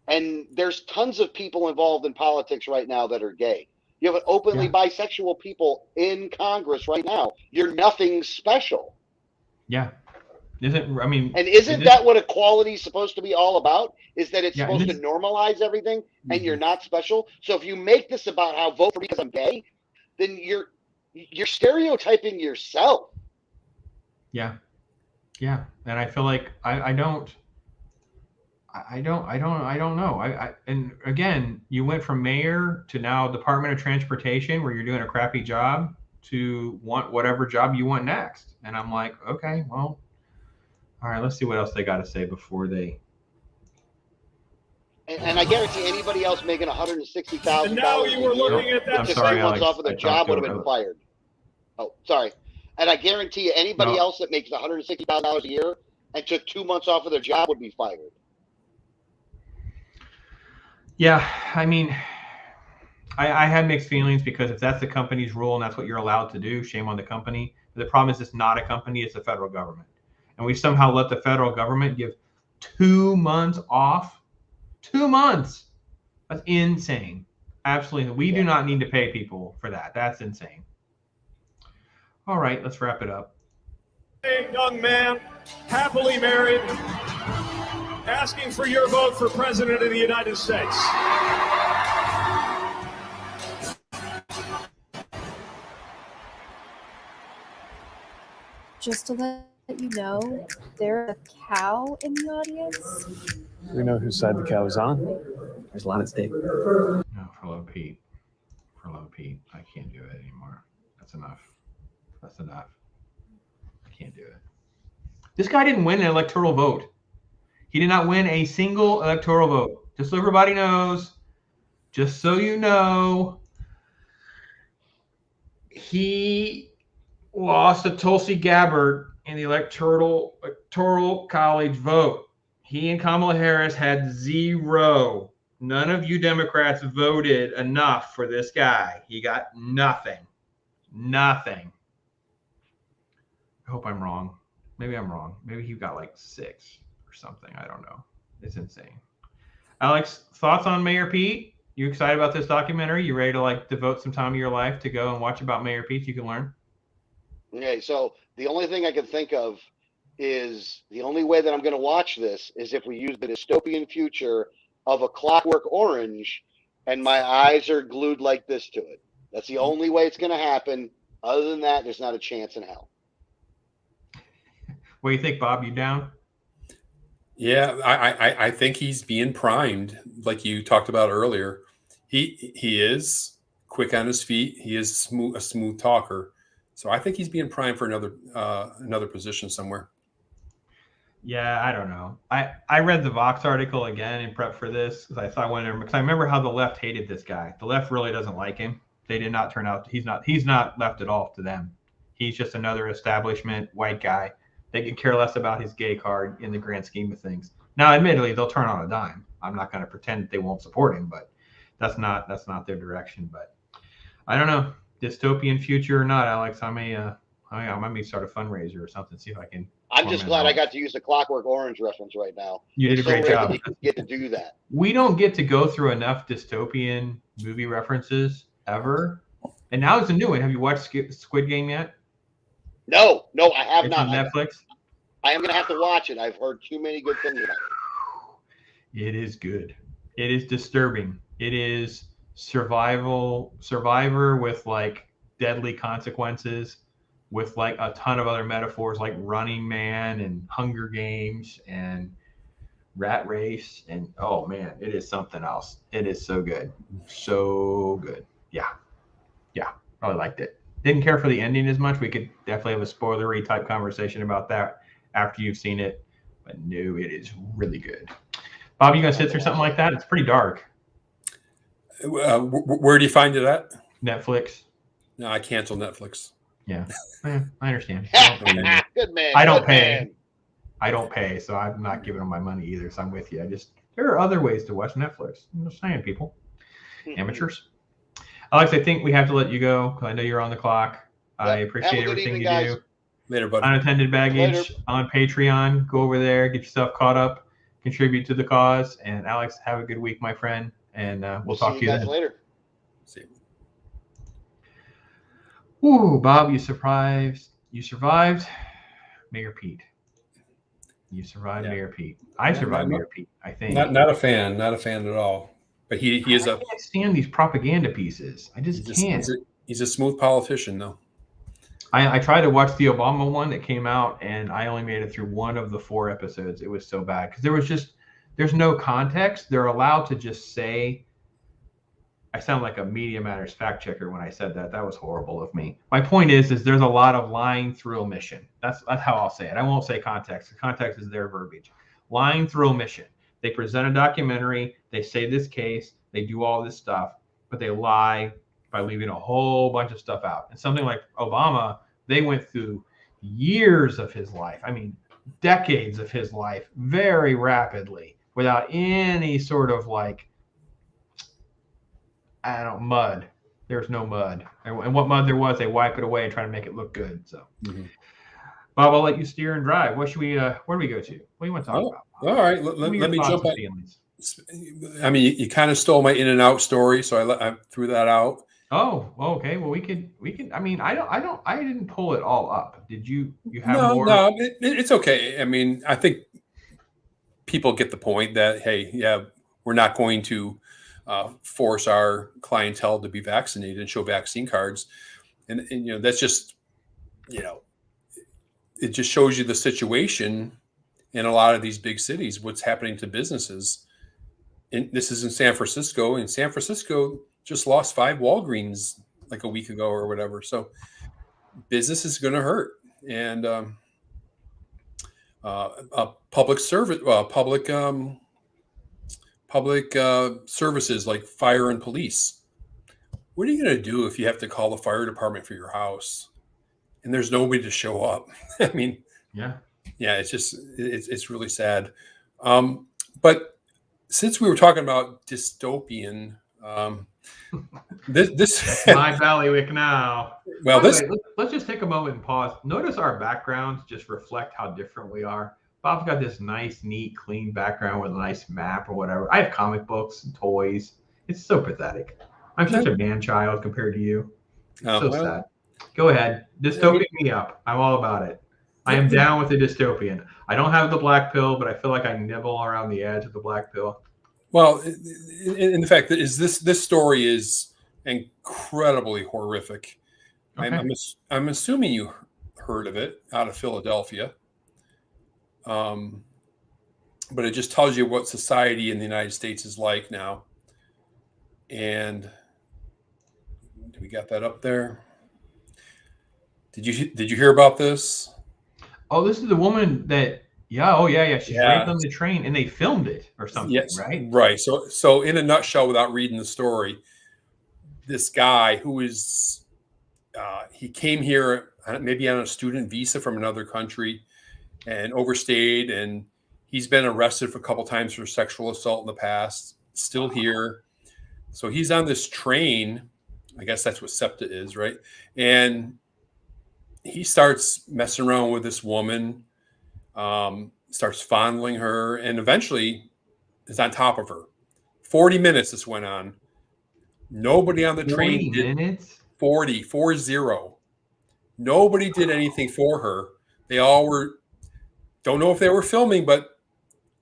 And there's tons of people involved in politics right now that are gay. You have openly bisexual people in Congress right now. You're nothing special. Yeah. Isn't that what equality is supposed to be all about? Is that it's supposed to normalize everything and you're not special? So if you make this about how vote for me because I'm gay, then you're stereotyping yourself. Yeah. Yeah. And I feel like I don't know. And again, you went from mayor to now Department of Transportation where you're doing a crappy job to want whatever job you want next. And I'm like, okay, well, all right, let's see what else they got to say before they. And I guarantee anybody else making $160,000. And now you were looking at that. I'm sorry, Alex. Off of the job would have been fired. Oh, sorry. And I guarantee you, anybody No. else that makes $160,000 a year and took 2 months off of their job would be fired. Yeah, I mean, I had mixed feelings because if that's the company's rule and that's what you're allowed to do, shame on the company. The problem is it's not a company, it's the federal government. And we somehow let the federal government give 2 months off. 2 months. That's insane. Absolutely. We do not need to pay people for that. That's insane. All right, let's wrap it up. A young man, happily married, asking for your vote for President of the United States. Just to let you know, there's a cow in the audience. We know whose side the cow is on. There's a lot at stake. No, for love of Pete. For love of Pete. I can't do it anymore. That's enough. That's enough. I can't do it. This guy didn't win an electoral vote. He did not win a single electoral vote. Just so everybody knows, just so you know, he lost to Tulsi Gabbard in the electoral college vote. He and Kamala Harris had 0. None of you Democrats voted enough for this guy. He got nothing. Nothing. I hope I'm wrong. Maybe I'm wrong. Maybe he got like 6 or something. I don't know. It's insane. Alex, thoughts on Mayor Pete? You excited about this documentary? You ready to like devote some time of your life to go and watch about Mayor Pete so you can learn? Okay, so the only thing I can think of is the only way that I'm going to watch this is if we use the dystopian future of A Clockwork Orange and my eyes are glued like this to it. That's the only way it's going to happen. Other than that, there's not a chance in hell. What do you think, Bob? You down? Yeah, I think he's being primed, like you talked about earlier. He is quick on his feet. He is a smooth talker. So I think he's being primed for another position somewhere. Yeah, I don't know. I read the Vox article again in prep for this because I thought because I remember how the left hated this guy. The left really doesn't like him. They did not turn out. He's not left at all to them. He's just another establishment white guy. They could care less about his gay card in the grand scheme of things. Now, admittedly, they'll turn on a dime. I'm not going to pretend that they won't support him, but that's not their direction. But I don't know, dystopian future or not, Alex. I might start a fundraiser or something. See if I can. I'm just glad I got to use the Clockwork Orange reference right now. You did a great job. You get to do that. We don't get to go through enough dystopian movie references ever. And now it's a new one. Have you watched Squid Game yet? No, I have it's not. On Netflix. I am going to have to watch it. I've heard too many good things about it. It is good. It is disturbing. It is survivor with like deadly consequences, with like a ton of other metaphors like Running Man and Hunger Games and Rat Race. And oh man, it is something else. It is so good. So good. Yeah. Really liked it. Didn't care for the ending as much. We could definitely have a spoilery type conversation about that after you've seen it. But no, it is really good. Bob, you gonna sit through something like that? It's pretty dark. Where do you find it at? Netflix. No, I cancel Netflix. Yeah, I understand. Good man. I don't good pay. man. I don't pay, so I'm not giving them my money either. So I'm with you. There are other ways to watch Netflix. I'm just saying, people, amateurs. Alex, I think we have to let you go because I know you're on the clock. I appreciate everything you do. Later, buddy. Unattended Baggage Later. on Patreon. Go over there, get yourself caught up, contribute to the cause. And Alex, have a good week, my friend. And we'll talk to you guys then. later. See you. Ooh, Bob, you survived. Mayor Pete. You survived Mayor Pete. I survived Mayor Pete, I think. Not a fan at all. But he is I can't stand these propaganda pieces. I just can't. He's a smooth politician, though. I tried to watch the Obama one that came out, and I only made it through one of the 4 episodes. It was so bad because there's no context. They're allowed to just say. I sound like a Media Matters fact checker when I said that. That was horrible of me. My point is there's a lot of lying through omission. That's how I'll say it. I won't say context. The context is their verbiage. Lying through omission. They present a documentary. They say this case. They do all this stuff, but they lie by leaving a whole bunch of stuff out. And something like Obama, They went through years of his life. I mean, decades of his life very rapidly without any sort of like, I don't know, mud. There's no mud. And what mud there was, they wipe it away and try to make it look good. So, Bob, I'll let you steer and drive. What should we, where do we go to? What do you want to talk about? All right. Let me jump back. I mean, you kind of stole my in and out story, so I threw that out. Oh, okay. Well, we can. I mean, I didn't pull it all up. Did you? You have more? No, it's okay. I mean, I think people get the point that, hey, yeah, we're not going to force our clientele to be vaccinated and show vaccine cards, and you know, that's just, you know, it just shows you the situation in a lot of these big cities, what's happening to businesses. And this is in San Francisco, and San Francisco just lost 5 Walgreens like a week ago or whatever. So business is going to hurt. And public services like fire and police. What are you going to do if you have to call the fire department for your house and there's nobody to show up? I mean, yeah, it's really sad. But since we were talking about dystopian, this my ballywick now. Well, let's just take a moment and pause. Notice our backgrounds just reflect how different we are. Bob's got this nice, neat, clean background with a nice map or whatever. I have comic books and toys. It's so pathetic. I'm such a man child compared to you. Sad. Go ahead. Dystopian me up. I'm all about it. I am down with the dystopian. I don't have the black pill, but I feel like I nibble around the edge of the black pill. Well, in the fact that this story is incredibly horrific. Okay. I'm assuming you heard of it out of Philadelphia. But it just tells you what society in the United States is like now. And do we got that up there? Did you hear about this? Oh, this is the woman that, yeah. She's raped on the train, and they filmed it or something, yes, right? Right. So in a nutshell, without reading the story, this guy who is, he came here maybe on a student visa from another country and overstayed, and he's been arrested for a couple times for sexual assault in the past, still here. So he's on this train. I guess that's what SEPTA is, right? And he starts messing around with this woman, starts fondling her, and eventually is on top of her. 40 minutes this went on. Nobody on the train did 40. Nobody did anything for her. They all were, don't know if they were filming, but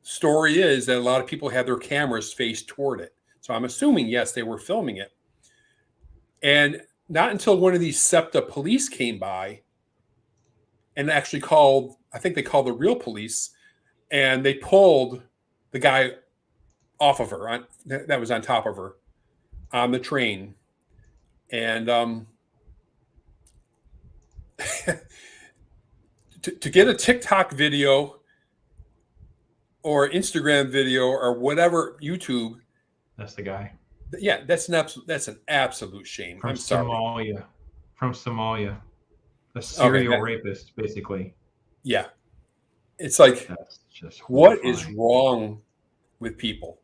story is that a lot of people had their cameras faced toward it. So I'm assuming, yes, they were filming it. And not until one of these SEPTA police came by and actually called, I think they called the real police, and they pulled the guy off of her that was on top of her on the train. And to get a TikTok video or Instagram video or whatever, YouTube, that's the guy. Yeah, that's an absolute shame. From Somalia. A serial rapist, basically. Yeah. It's like, that's just what is wrong with people?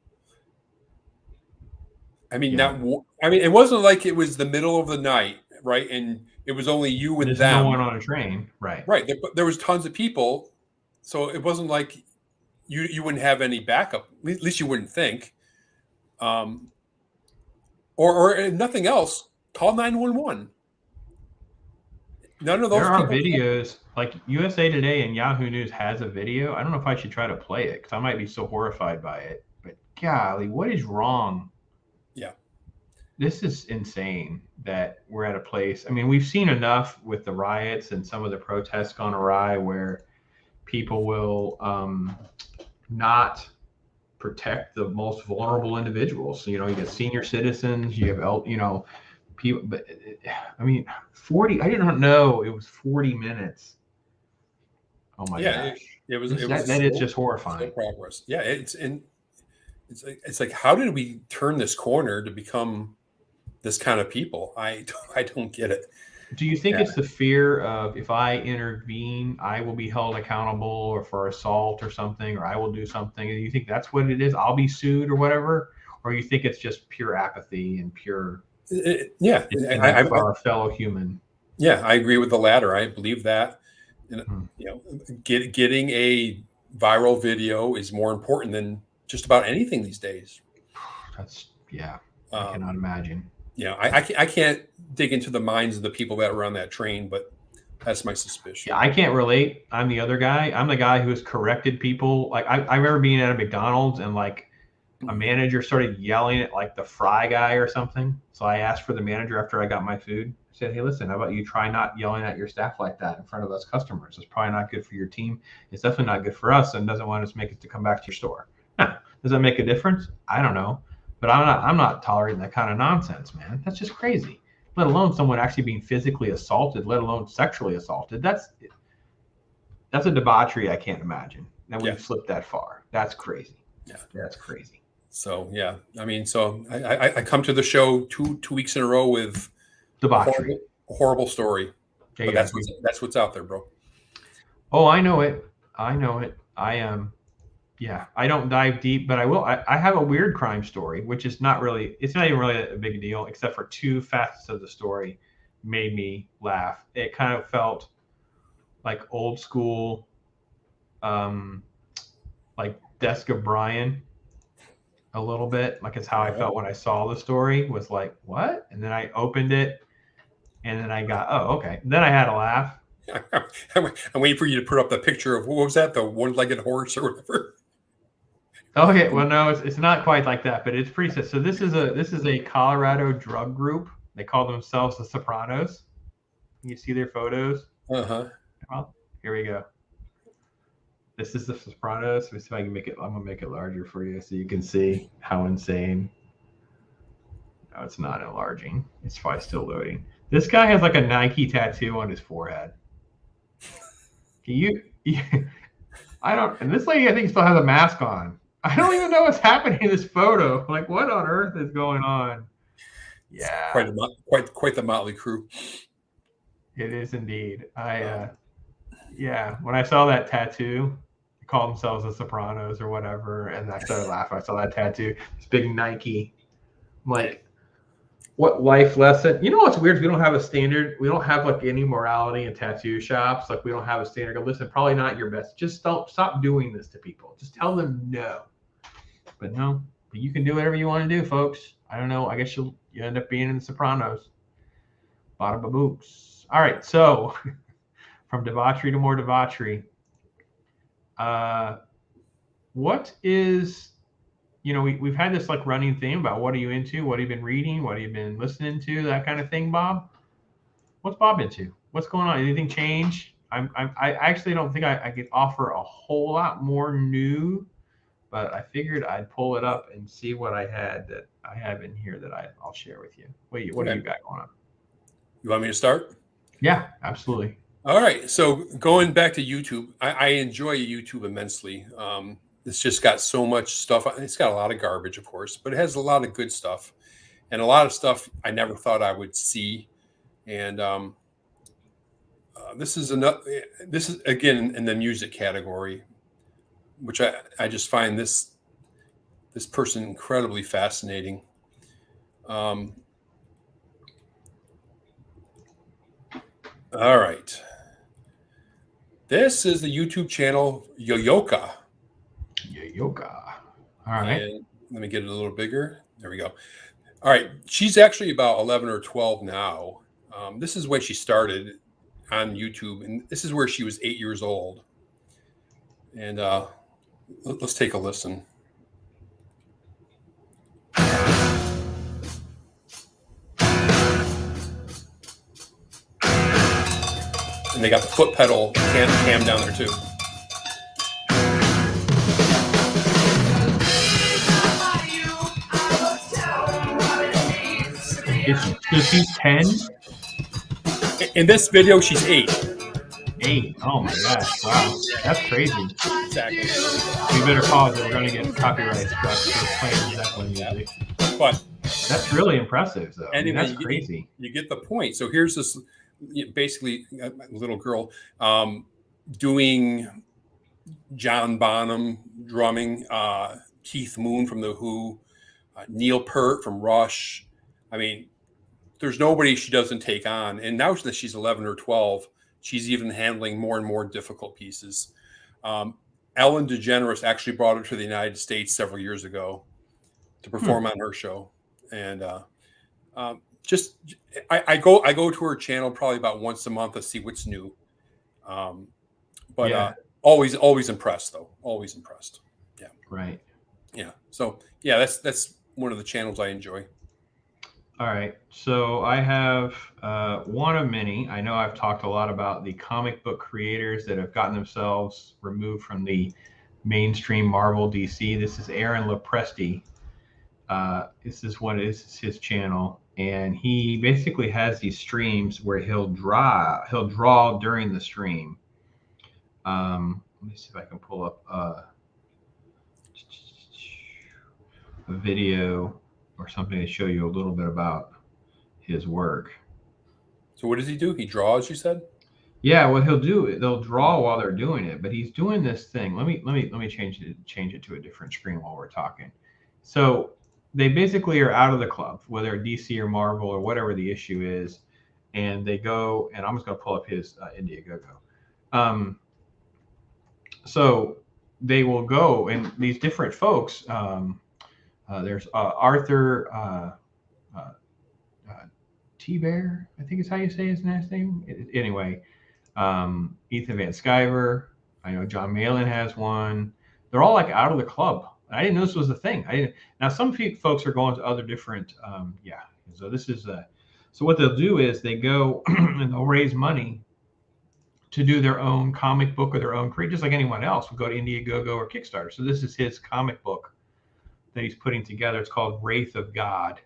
I mean, it wasn't like it was the middle of the night, right? And it was only you and them. No one on a train, right? Right. There was tons of people, so it wasn't like you wouldn't have any backup. At least you wouldn't think. Or if nothing else, call 911. None of those. There are videos like USA Today and Yahoo News has a video. I don't know if I should try to play it because I might be so horrified by it. But golly, what is wrong? Yeah, this is insane that we're at a place. I mean, we've seen enough with the riots and some of the protests gone awry where people will not protect the most vulnerable individuals. You know, you get senior citizens, you have people, but I mean, 40. I did not know it was 40 minutes. Oh my gosh! That is just horrifying. Progress. Yeah, it's like how did we turn this corner to become this kind of people? I don't get it. Do you think it's the fear of if I intervene, I will be held accountable or for assault or something, or I will do something? Do you think that's what it is? I'll be sued or whatever? Or you think it's just pure apathy and pure for a fellow human? Yeah, I agree with the latter. I believe that. And, getting a viral video is more important than just about anything these days. That's I cannot imagine. Yeah, I can't dig into the minds of the people that were on that train, but that's my suspicion. Yeah, I can't relate. I'm the other guy. I'm the guy who has corrected people. Like I remember being at a McDonald's and like a manager started yelling at like the fry guy or something. So I asked for the manager after I got my food. I said, hey, listen, how about you try not yelling at your staff like that in front of us customers? It's probably not good for your team. It's definitely not good for us and doesn't want us to make it to come back to your store. Does that make a difference? I don't know. But I'm not tolerating that kind of nonsense, man. That's just crazy. Let alone someone actually being physically assaulted, let alone sexually assaulted. That's a debauchery I can't imagine. And we've slipped that far. That's crazy. Yeah, that's crazy. So yeah, I mean, so I come to the show two weeks in a row with debauchery, a horrible story. Yeah, but that's what's out there, bro. Oh, I know it. I am. Yeah, I don't dive deep, but I will. I have a weird crime story, which is not even really a big deal, except for two facets of the story made me laugh. It kind of felt like old school, like Desk of Brian a little bit. Like it's how I felt when I saw the story, was like, what? And then I opened it and then I got, oh, okay. Then I had a laugh. I'm waiting for you to put up the picture of, what was that? The one-legged horse or whatever. Okay, well, no, it's not quite like that, but it's pretty sad. So this is a Colorado drug group. They call themselves the Sopranos. You see their photos? Uh-huh. Well, here we go. This is the Sopranos. Let me see if I can make it. I'm gonna make it larger for you so you can see how insane. No, it's not enlarging. It's probably still loading. This guy has like a Nike tattoo on his forehead. I don't. And this lady, I think, still has a mask on. I don't even know what's happening in this photo. Like, what on earth is going on? Yeah, quite the motley crew. It is indeed. When I saw that tattoo, they call themselves the Sopranos or whatever, and I started laughing. I saw that tattoo, this big Nike. I'm like, what life lesson? You know what's weird? We don't have a standard. We don't have like any morality in tattoo shops. Like we don't have a standard. Go, listen, probably not your best. Just stop doing this to people. Just tell them no. But no, you can do whatever you want to do, folks. I don't know. I guess you end up being in the Sopranos. Bada babooks. All right, so from debauchery to more debauchery. What is, we've had this like running theme about what are you into, what have you been reading, what have you been listening to, that kind of thing, Bob. What's Bob into? What's going on? Anything change? I actually don't think I could offer a whole lot more new, but I figured I'd pull it up and see what I have in here that I'll share with you. Wait, what do you got going on? You want me to start? Yeah, absolutely. All right. So going back to YouTube, I enjoy YouTube immensely. It's just got so much stuff. It's got a lot of garbage, of course, but it has a lot of good stuff and a lot of stuff I never thought I would see. And this is again in the music category, which I just find this person incredibly fascinating. All right. This is the YouTube channel Yoyoka. Yoyoka. All right. And let me get it a little bigger. There we go. All right. She's actually about 11 or 12 now. This is when she started on YouTube, and this is where she was 8 years old. And let's take a listen. And they got the foot pedal cam down there too. So she's 10? In this video, she's 8. 8. Oh my gosh! Wow, that's crazy. Exactly. We better pause it. We're going to get copyright struck for playing Zeppelin music. But that's really impressive, though. Anyway, that's crazy. You get the point. So here's this basically a little girl doing John Bonham drumming, Keith Moon from The Who, Neil Peart from Rush. I mean, there's nobody she doesn't take on. And now that she's 11 or 12, she's even handling more and more difficult pieces. Ellen DeGeneres actually brought her to the United States several years ago to perform on her show. And I go to her channel probably about once a month to see what's new. Always impressed though. Always impressed. Yeah. Right. Yeah. So yeah, that's one of the channels I enjoy. All right. So I have one of many. I know I've talked a lot about the comic book creators that have gotten themselves removed from the mainstream Marvel DC. This is Aaron Lopresti. This is his channel, and he basically has these streams where he'll draw during the stream. Let me see if I can pull up a video or something to show you a little bit about his work. So what does he do? He draws, you said? Yeah, what he'll do, they'll draw while they're doing it, but he's doing this thing. Let me change it to a different screen while we're talking. So they basically are out of the club, whether DC or Marvel or whatever the issue is, and they go, and I'm just going to pull up his Indiegogo. So they will go, and these different folks, there's Arthur T-Bear, I think is how you say his last name. Anyway, Ethan Van Sciver. I know John Malin has one. They're all like out of the club. I didn't know this was a thing. Now some folks are going to other different. So this is so what they'll do is they go and they'll raise money to do their own comic book or their own create, just like anyone else would go to Indiegogo or Kickstarter. So this is his comic book that he's putting together. It's called Wraith of God.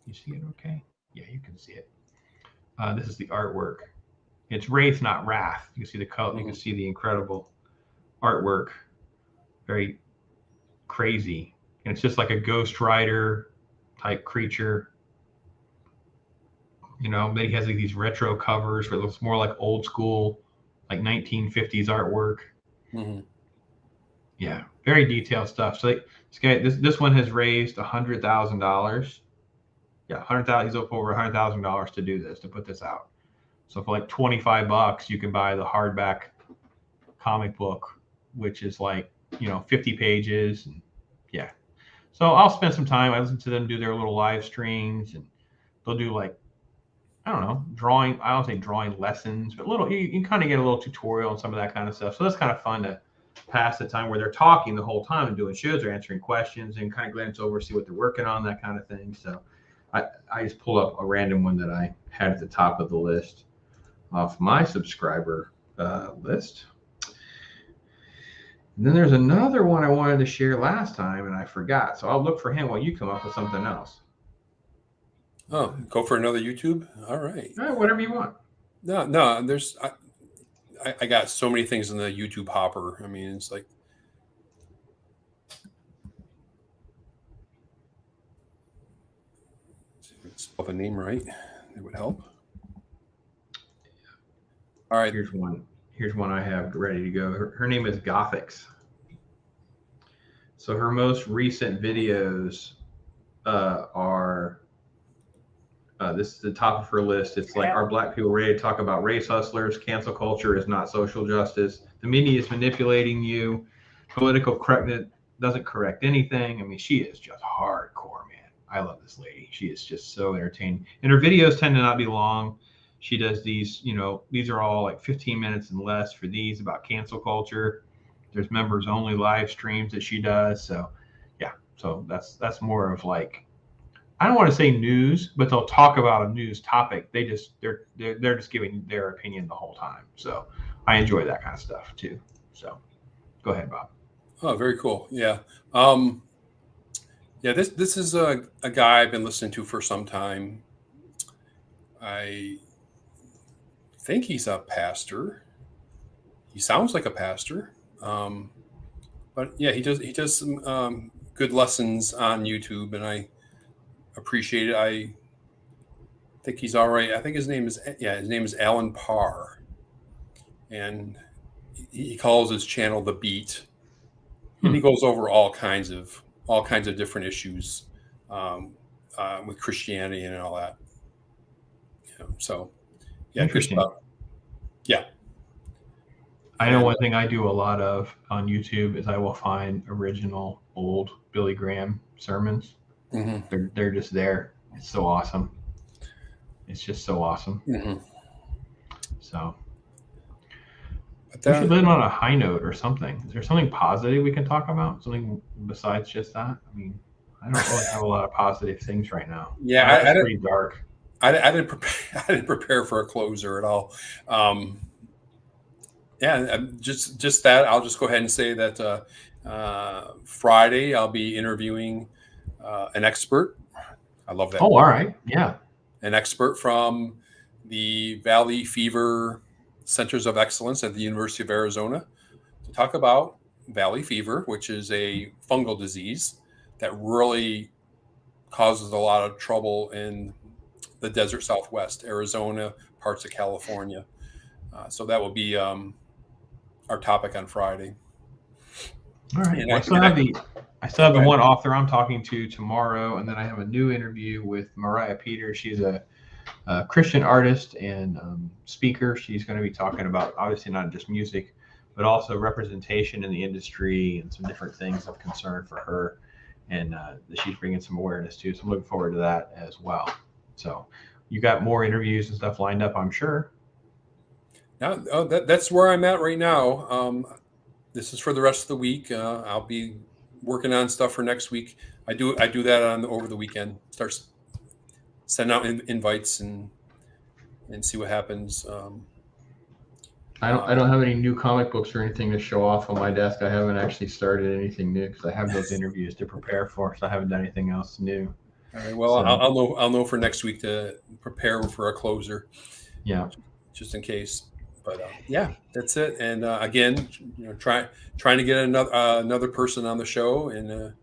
You see it okay? Yeah, you can see it. This is the artwork. It's Wraith, not Wrath. You can see the color. You can see the incredible artwork. Very crazy. And it's just like a Ghost Rider type creature. You know, then he has like these retro covers where it looks more like old school, like 1950s artwork. Mm-hmm. Yeah, very detailed stuff. So this one has raised $100,000. Yeah, $100,000. He's up over $100,000 to do this, to put this out. So for like $25, you can buy the hardback comic book, which is like 50 pages. And yeah, so I'll spend some time. I listen to them do their little live streams, and they'll do like, I don't know, drawing. I don't say drawing lessons, but you can kind of get a little tutorial and some of that kind of stuff. So that's kind of fun to pass the time where they're talking the whole time and doing shows or answering questions and kind of glance over, see what they're working on, that kind of thing. So I just pulled up a random one that I had at the top of the list off my subscriber list. And then there's another one I wanted to share last time and I forgot. So I'll look for him while you come up with something else. Oh, go for another YouTube? All right. Whatever you want. No, there's I got so many things in the YouTube hopper. I mean, it's like spell the name right. It would help. All right. Here's one I have ready to go. Her name is Gothics. So her most recent videos are this is the top of her list. It's like, are Black people ready to talk about race hustlers? Cancel culture is not social justice. The media is manipulating you. Political correctness doesn't correct anything. I mean, she is just hardcore, man. I love this lady. She is just so entertaining. And her videos tend to not be long. She does these, these are all like 15 minutes and less for these about cancel culture. There's members only live streams that she does. So yeah, so that's more of like, I don't want to say news, but they'll talk about a news topic. They're just giving their opinion the whole time. So I enjoy that kind of stuff too. So go ahead, Bob. Oh, very cool. Yeah. Yeah, this is a guy I've been listening to for some time. I think he's a pastor. He sounds like a pastor. But yeah, he does some good lessons on YouTube, and I appreciate it. I think he's all right. I think his name is Alan Parr, and he calls his channel The Beat, and he goes over all kinds of different issues with Christianity and all that. So yeah, good stuff. Yeah. I know one thing I do a lot of on YouTube is I will find original old Billy Graham sermons. They're just there. It's so awesome. It's just so awesome. So we should end on a high note or something. Is there something positive we can talk about? Something besides just that? I mean, I don't really have a lot of positive things right now. Yeah, it's pretty dark. I didn't prepare for a closer at all. Just that. I'll just go ahead and say that Friday I'll be interviewing an expert. I love that. Oh, all right. Yeah. An expert from the Valley Fever Centers of Excellence at the University of Arizona to talk about valley fever, which is a fungal disease that really causes a lot of trouble in the desert Southwest, Arizona, parts of California. So that will be our topic on Friday. All right. I still have the one author I'm talking to tomorrow, and then I have a new interview with Mariah Peters. She's a Christian artist and speaker. She's going to be talking about obviously not just music, but also representation in the industry and some different things of concern for her, and she's bringing some awareness to. So I'm looking forward to that as well. So you got more interviews and stuff lined up, I'm sure. Now, that's where I'm at right now. This is for the rest of the week. I'll be working on stuff for next week. I do that over the weekend. Start sending out invites and see what happens. I don't have any new comic books or anything to show off on my desk. I haven't actually started anything new because I have those interviews to prepare for, so I haven't done anything else new. All right. Well, so, I'll know for next week to prepare for a closer. Yeah. Just in case. But yeah, that's it. And again, trying to get another person on the show, and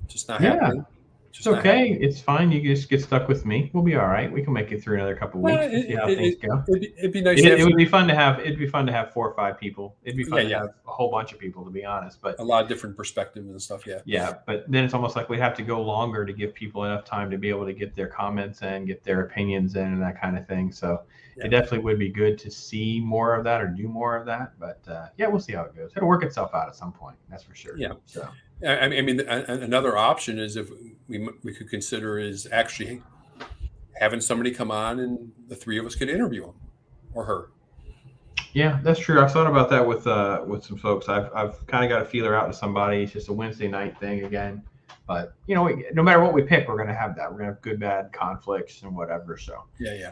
just not happening. It's okay. It's fine. You just get stuck with me. We'll be all right. We can make it through another couple of weeks and see how things go. It'd be nice. It would be fun to have. It'd be fun to have 4 or 5 people. It'd be fun to have a whole bunch of people, to be honest. But a lot of different perspectives and stuff. Yeah. Yeah, but then it's almost like we have to go longer to give people enough time to be able to get their comments in, get their opinions in, and that kind of thing. So it definitely would be good to see more of that or do more of that. But we'll see how it goes. It'll work itself out at some point. That's for sure. Yeah. So. I mean, another option is if we could consider is actually having somebody come on and the 3 of us could interview him or her. Yeah, that's true. I've thought about that with some folks. I've kind of got a feeler out to somebody. It's just a Wednesday night thing again. But no matter what we pick, we're gonna have that. We're gonna have good, bad conflicts and whatever. So yeah.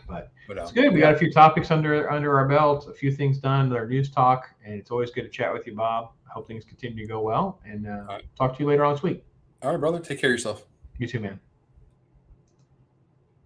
But it's good. We got a few topics under our belt, a few things done with our news talk, and it's always good to chat with you, Bob. I hope things continue to go well, and talk to you later on this week. All right, brother. Take care of yourself. You too, man.